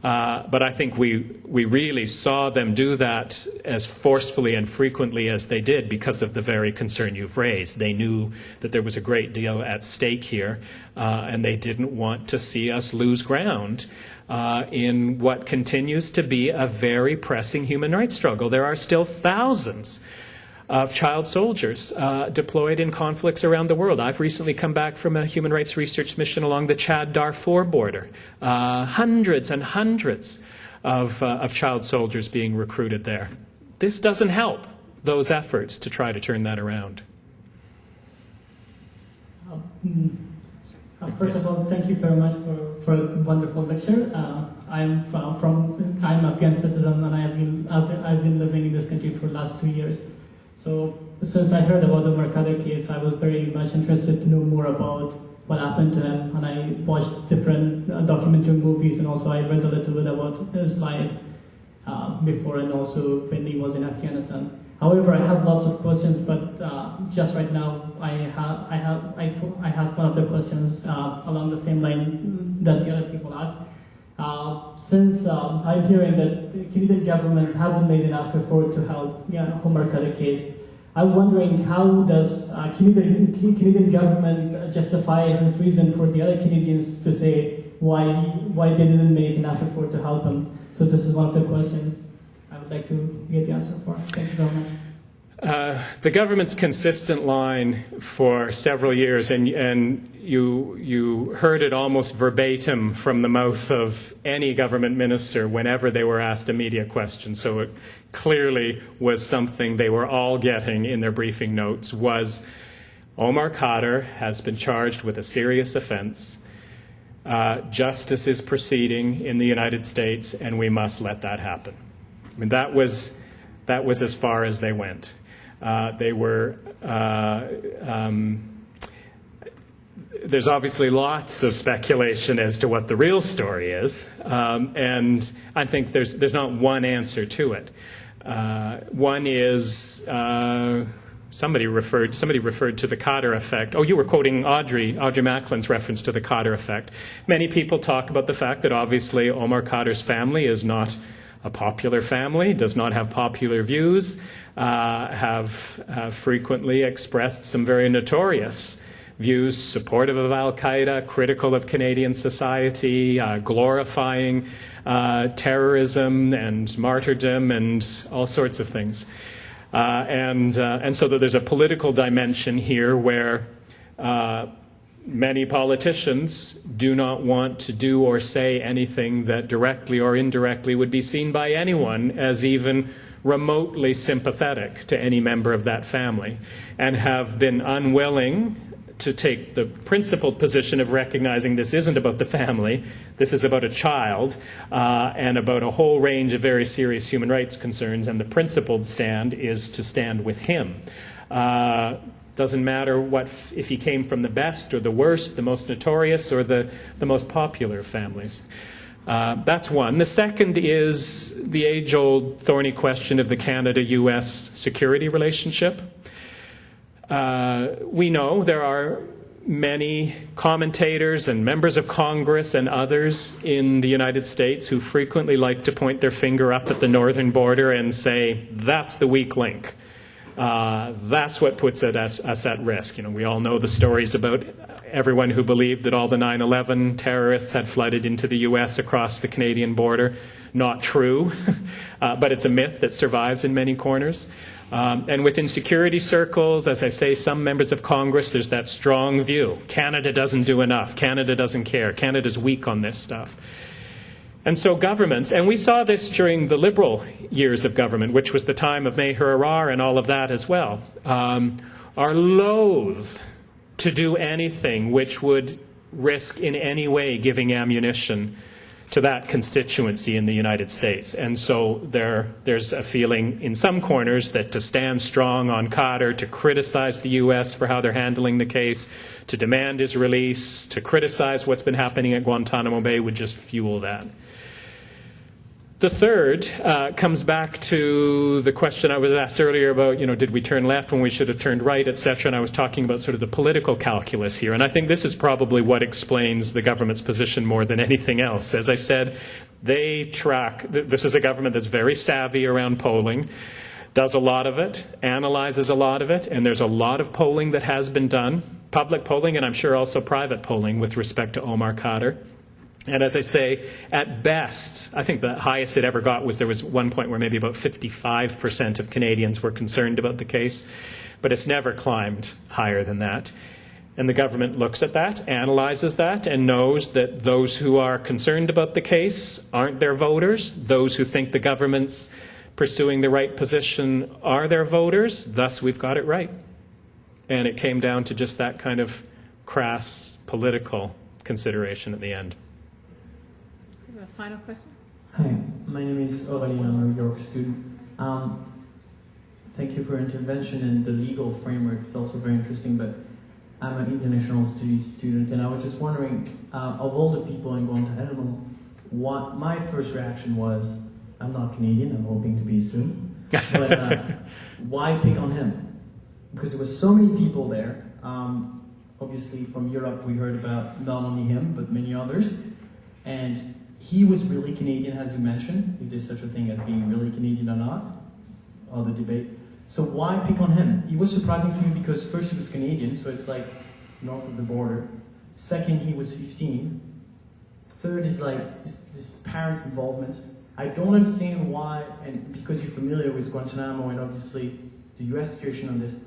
But I think we really saw them do that as forcefully and frequently as they did because of the very concern you've raised. They knew that there was a great deal at stake here, and they didn't want to see us lose ground in what continues to be a very pressing human rights struggle. There are still thousands of child soldiers deployed in conflicts around the world. I've recently come back from a human rights research mission along the Chad-Darfur border. Hundreds and hundreds of child soldiers being recruited there. This doesn't help those efforts to try to turn that around. First of all, thank you very much for a wonderful lecture. I'm Afghan citizen, and I've been living in this country for the last 2 years. So since I heard about the Omar Khadr case, I was very much interested to know more about what happened to him, and I watched different documentary movies, and also I read a little bit about his life before and also when he was in Afghanistan. However, I have lots of questions, but just right now I have one of the questions along the same line that the other people asked. Since I'm hearing that the Canadian government haven't made enough effort to help Omar Khadr case, I'm wondering how does Canadian government justify his reason for the other Canadians to say why they didn't make enough effort to help him? So this is one of the questions I would like to get the answer for. Thank you very much. The government's consistent line for several years, and you heard it almost verbatim from the mouth of any government minister whenever they were asked a media question, so it clearly was something they were all getting in their briefing notes, was Omar Khadr has been charged with a serious offense. Justice is proceeding in the United States, and we must let that happen. I mean, that was as far as they went. They were. There's obviously lots of speculation as to what the real story is, and I think there's not one answer to it. One is somebody referred to the Khadr effect. Oh, you were quoting Audrey Macklin's reference to the Khadr effect. Many people talk about the fact that obviously Omar Khadr's family is not a popular family, does not have popular views, have frequently expressed some very notorious views, supportive of al-Qaeda, critical of Canadian society, glorifying terrorism and martyrdom and all sorts of things. And so that there's a political dimension here where many politicians do not want to do or say anything that directly or indirectly would be seen by anyone as even remotely sympathetic to any member of that family, and have been unwilling to take the principled position of recognizing this isn't about the family, this is about a child, and about a whole range of very serious human rights concerns, and the principled stand is to stand with him. Doesn't matter if he came from the best or the worst, the most notorious or the most popular families. That's one. The second is the age-old thorny question of the Canada-U.S. security relationship. We know there are many commentators and members of Congress and others in the United States who frequently like to point their finger up at the northern border and say, that's the weak link. That's what puts us at risk. We all know the stories about everyone who believed that all the 9/11 terrorists had flooded into the U.S. across the Canadian border. Not true, but it's a myth that survives in many corners. And within security circles, as I say, some members of Congress, there's that strong view. Canada doesn't do enough. Canada doesn't care. Canada's weak on this stuff. And so governments, and we saw this during the Liberal years of government, which was the time of Maher Arar and all of that as well, are loath to do anything which would risk in any way giving ammunition to that constituency in the United States. And so there's a feeling in some corners that to stand strong on Khadr, to criticize the U.S. for how they're handling the case, to demand his release, to criticize what's been happening at Guantanamo Bay would just fuel that. The third comes back to the question I was asked earlier about, did we turn left when we should have turned right, etc. And I was talking about sort of the political calculus here. And I think this is probably what explains the government's position more than anything else. As I said, they track. This is a government that's very savvy around polling, does a lot of it, analyzes a lot of it, and there's a lot of polling that has been done, public polling and I'm sure also private polling with respect to Omar Khadr. And as I say, at best, I think the highest it ever got was there was one point where maybe about 55% of Canadians were concerned about the case, but it's never climbed higher than that. And the government looks at that, analyzes that, and knows that those who are concerned about the case aren't their voters. Those who think the government's pursuing the right position are their voters. Thus, we've got it right. And it came down to just that kind of crass political consideration at the end. Final question? Hi, my name is Aurélie. I'm a New York student. Thank you for your intervention, and the legal framework is also very interesting, but I'm an international studies student, and I was just wondering, of all the people in Guantanamo, what my first reaction was, I'm not Canadian, I'm hoping to be soon, but why pick on him? Because there were so many people there. Obviously from Europe we heard about not only him, but many others, and he was really Canadian, as you mentioned, if there's such a thing as being really Canadian or not, or the debate. So why pick on him? It was surprising to me because first he was Canadian, so it's like north of the border. Second, he was 15. Third is like his parents' involvement. I don't understand why, and because you're familiar with Guantanamo and obviously the US situation on this,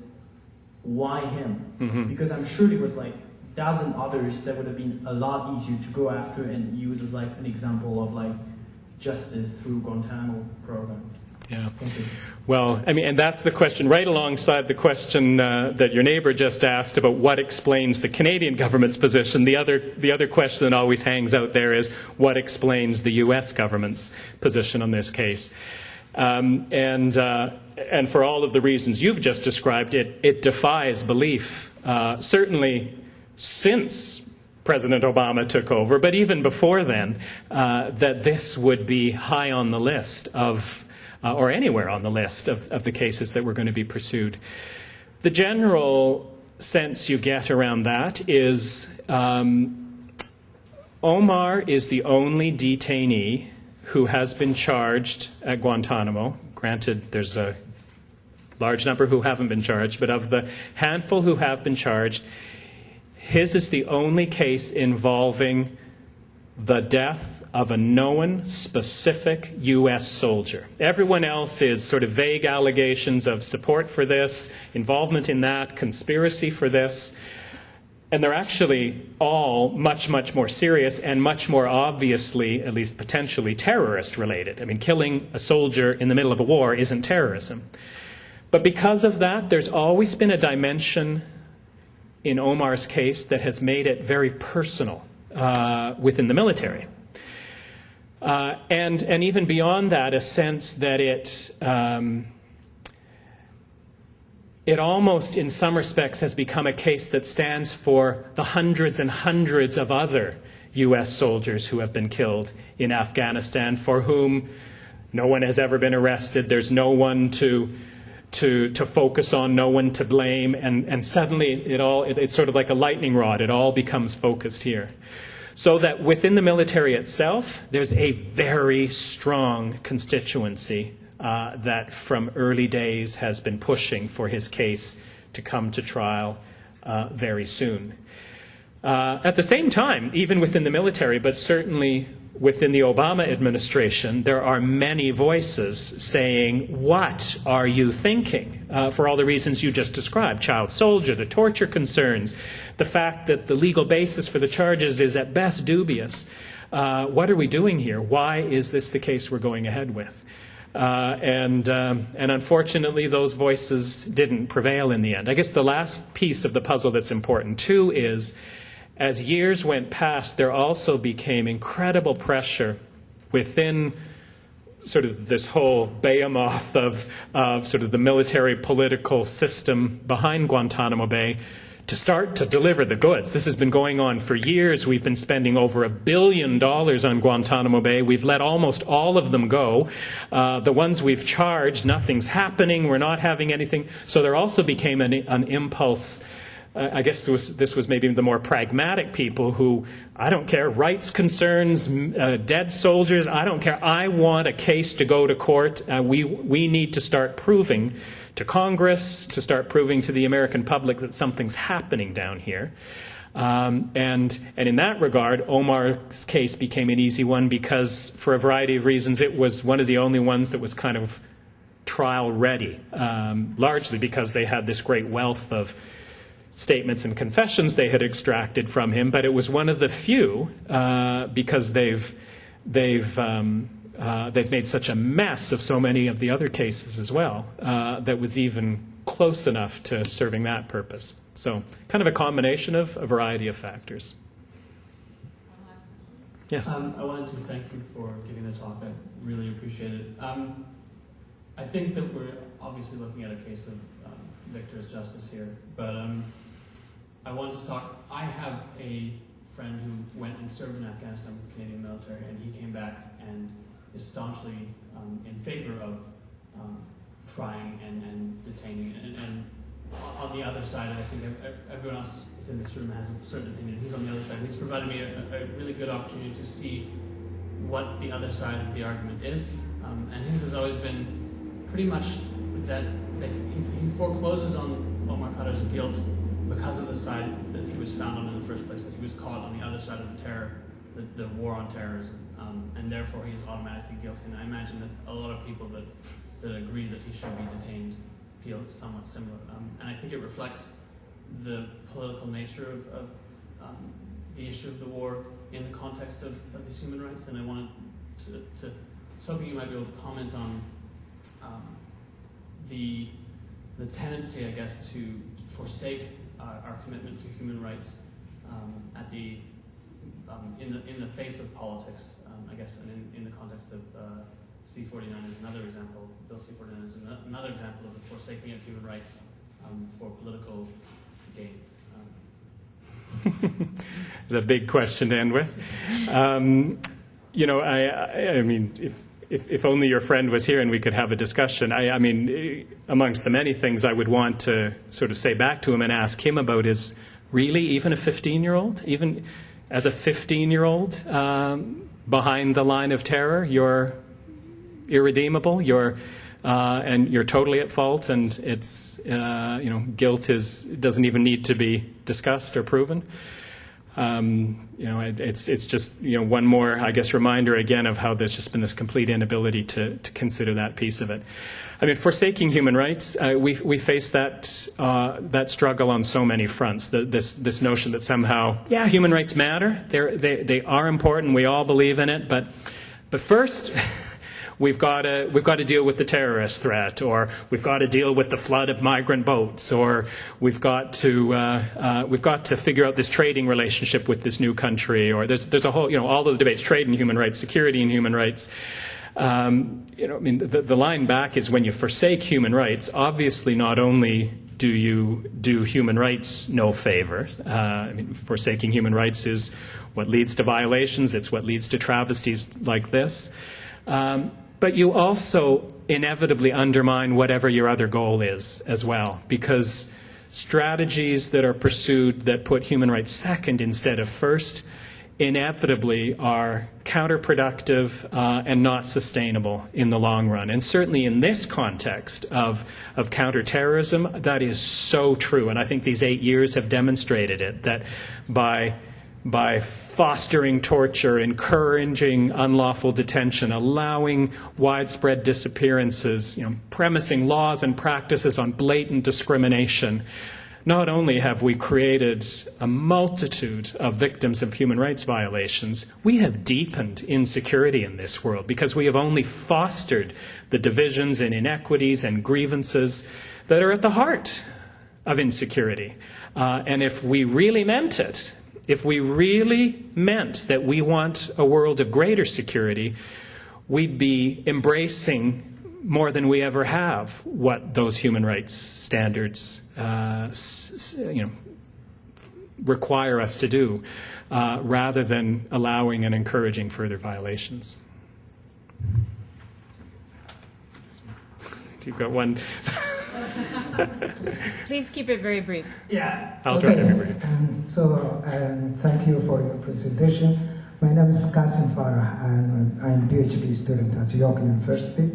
why him? Mm-hmm. Because I'm sure there was like dozen others that would have been a lot easier to go after and use as like an example of like justice through Guantanamo program. Yeah. Thank you. Well, I mean, and that's the question right alongside the question that your neighbor just asked about what explains the Canadian government's position. The other question that always hangs out there is what explains the U.S. government's position on this case. And for all of the reasons you've just described, it defies belief. Certainly since President Obama took over, but even before then, that this would be high on the list of, or anywhere on the list of the cases that were going to be pursued. The general sense you get around that is Omar is the only detainee who has been charged at Guantanamo. Granted, there's a large number who haven't been charged, but of the handful who have been charged, his is the only case involving the death of a known, specific U.S. soldier. Everyone else is sort of vague allegations of support for this, involvement in that, conspiracy for this. And they're actually all much, much more serious and much more obviously, at least potentially, terrorist-related. I mean, killing a soldier in the middle of a war isn't terrorism. But because of that, there's always been a dimension in Omar's case that has made it very personal within the military. And even beyond that, a sense that it almost, in some respects, has become a case that stands for the hundreds and hundreds of other U.S. soldiers who have been killed in Afghanistan, for whom no one has ever been arrested. There's no one to focus on, no one to blame, and suddenly it's sort of like a lightning rod. It all becomes focused here. So that within the military itself, there's a very strong constituency that from early days has been pushing for his case to come to trial very soon. At the same time, even within the military, but certainly within the Obama administration, there are many voices saying, what are you thinking? For all the reasons you just described, child soldier, the torture concerns, the fact that the legal basis for the charges is at best dubious. What are we doing here? Why is this the case we're going ahead with? And unfortunately, those voices didn't prevail in the end. I guess the last piece of the puzzle that's important, too, is as years went past, there also became incredible pressure within sort of this whole behemoth of sort of the military political system behind Guantanamo Bay to start to deliver the goods. This has been going on for years. We've been spending over $1 billion on Guantanamo Bay. We've let almost all of them go. The ones we've charged, nothing's happening. We're not having anything. So there also became an impulse. I guess this was maybe the more pragmatic people who, I don't care, rights concerns, dead soldiers, I don't care. I want a case to go to court. We need to start proving to Congress, to start proving to the American public that something's happening down here. And in that regard, Omar's case became an easy one because, for a variety of reasons, it was one of the only ones that was kind of trial ready, largely because they had this great wealth of statements and confessions they had extracted from him, but it was one of the few because they've made such a mess of so many of the other cases as well that was even close enough to serving that purpose. So kind of a combination of a variety of factors. Yes? I wanted to thank you for giving the talk. I really appreciate it. I think that we're obviously looking at a case of victor's justice here, but I wanted to talk. I have a friend who went and served in Afghanistan with the Canadian military, and he came back and is staunchly in favor of trying and detaining. And on the other side, I think everyone else is in this room has a certain opinion. He's on the other side. He's provided me a really good opportunity to see what the other side of the argument is. And his has always been pretty much that he forecloses on Omar Khadr's guilt because of the side that he was found on in the first place, that he was caught on the other side of the terror, the war on terrorism, and therefore he is automatically guilty. And I imagine that a lot of people that agree that he should be detained feel somewhat similar. And I think it reflects the political nature of the issue of the war in the context of these human rights. And I wanted to so hoping you might be able to comment on the tendency, I guess, to forsake our commitment to human rights in the face of politics, I guess, and in the context of C-49 is another example. Bill C-49 is another example of the forsaking of human rights for political gain. It's a big question to end with. I mean, if only your friend was here and we could have a discussion. I mean, amongst the many things I would want to sort of say back to him and ask him about is, really, even a 15-year-old, even as a 15-year-old behind the line of terror, you're irredeemable, and you're totally at fault, and it's, guilt doesn't even need to be discussed or proven. It's just one more, I guess, reminder again of how there's just been this complete inability to consider that piece of it. I mean, forsaking human rights, we face that struggle on so many fronts. This notion that somehow, human rights matter. They are important. We all believe in it. But first, we've got to deal with the terrorist threat, or we've got to deal with the flood of migrant boats, or we've got to figure out this trading relationship with this new country, or there's a whole all the debates, trade and human rights, security and human rights. The line back is when you forsake human rights, obviously not only do you do human rights no favor. Forsaking human rights is what leads to violations. It's what leads to travesties like this. But you also inevitably undermine whatever your other goal is as well, because strategies that are pursued that put human rights second instead of first inevitably are counterproductive and not sustainable in the long run. And certainly in this context of counterterrorism, that is so true. And I think these 8 years have demonstrated it, that by fostering torture, encouraging unlawful detention, allowing widespread disappearances, premising laws and practices on blatant discrimination, not only have we created a multitude of victims of human rights violations, we have deepened insecurity in this world because we have only fostered the divisions and inequities and grievances that are at the heart of insecurity. And if we really meant it, if we really meant that we want a world of greater security, we'd be embracing more than we ever have what those human rights standards require us to do, rather than allowing and encouraging further violations. You've got one. Please keep it very brief. Yeah. I'll try to be brief. Thank you for your presentation. My name is Qasim Farah, and I'm a PhD student at York University.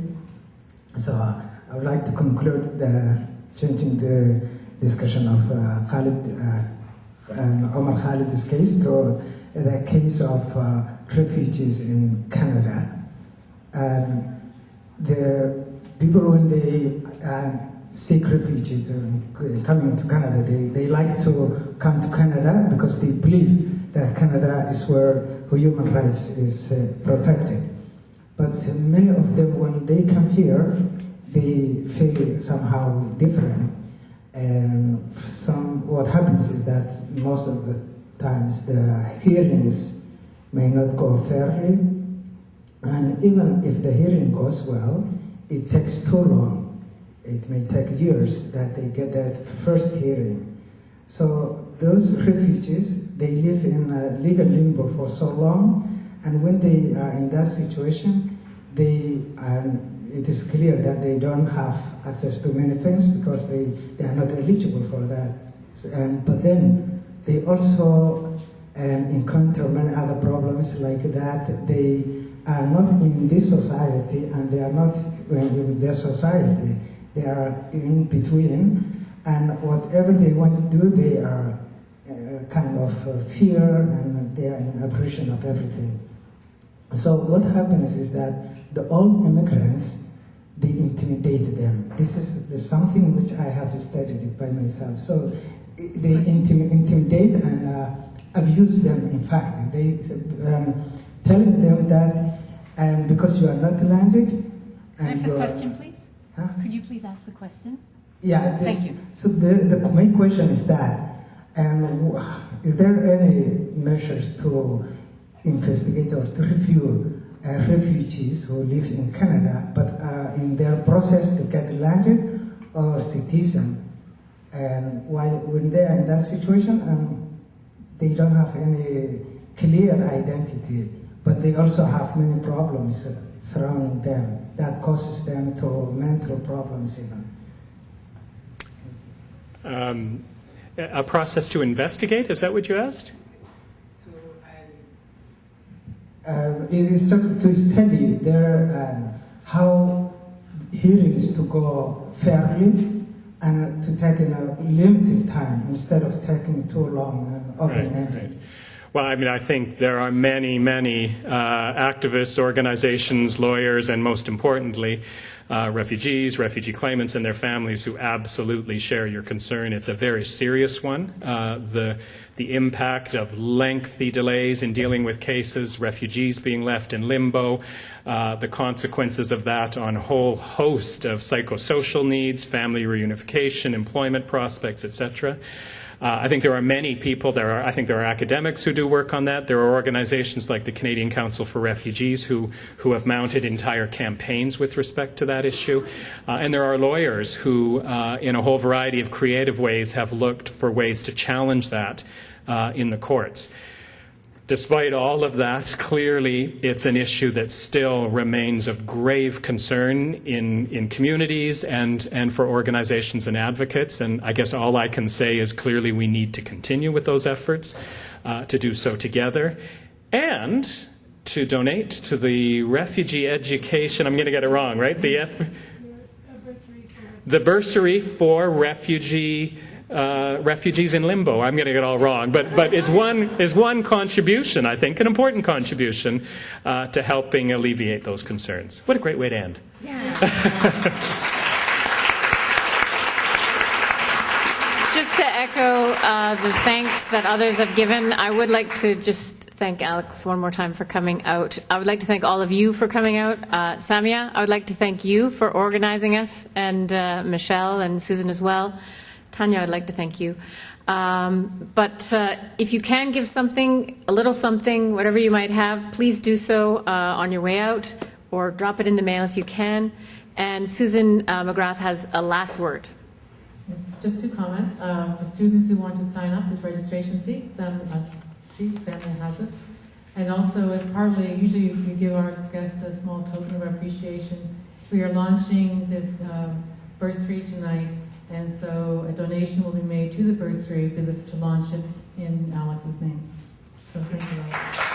So I would like to conclude changing the discussion of Omar Khalid's case to the case of refugees in Canada. The people, when they seek refugees coming to Canada, they like to come to Canada because they believe that Canada is where human rights is protected. But many of them, when they come here, they feel somehow different. And what happens is that most of the times the hearings may not go fairly. And even if the hearing goes well, it takes too long. It may take years that they get that first hearing. So those refugees, they live in legal limbo for so long. And when they are in that situation, it is clear that they don't have access to many things because they are not eligible for that. But then they also encounter many other problems like that. They are not in this society and they are not in their society. They are in between, and whatever they want to do, they are kind of fear and they are in oppression of everything. So what happens is that the old immigrants, they intimidate them. This is something which I have studied by myself. So they intimidate and abuse them, in fact. They tell them that because you are not landed... Can I have the question, please? Huh? Could you please ask the question? Yeah. Thank you. So the main question is that, is there any measures to investigate or to review refugees who live in Canada but are in their process to get landed or citizen, and when they are in that situation, they don't have any clear identity, but they also have many problems surrounding them that causes them to mental problems even. A process to investigate, is that what you asked? It is just to study how hearings to go fairly and to take in a limited time instead of taking too long and open-ended. Right. Well, I mean, I think there are many, many activists, organizations, lawyers, and most importantly, refugees, refugee claimants, and their families who absolutely share your concern. It's a very serious one. The impact of lengthy delays in dealing with cases, refugees being left in limbo, the consequences of that on a whole host of psychosocial needs, family reunification, employment prospects, etc. I think there are many people, I think there are academics who do work on that. There are organizations like the Canadian Council for Refugees who have mounted entire campaigns with respect to that issue. And there are lawyers who, in a whole variety of creative ways, have looked for ways to challenge that in the courts. Despite all of that, clearly it's an issue that still remains of grave concern in communities and for organizations and advocates. And I guess all I can say is clearly we need to continue with those efforts, to do so together, and to donate to the refugee education. I'm going to get it wrong, right? The bursary for refugees in limbo. I'm going to get it all wrong, but is one contribution, I think, an important contribution to helping alleviate those concerns. What a great way to end. Yeah. Just to echo the thanks that others have given, I would like to just thank Alex one more time for coming out. I would like to thank all of you for coming out. Samia, I would like to thank you for organizing us, and Michelle and Susan as well. Tanya, I'd like to thank you. But if you can give something, a little something, whatever you might have, please do so on your way out, or drop it in the mail if you can. And Susan McGrath has a last word. Just 2 comments. For students who want to sign up, there's registration seats. Samuel has it. And also, as partly, usually we give our guests a small token of appreciation. We are launching this bursary tonight, and so a donation will be made to the bursary to launch it in Alex's name. So thank you all.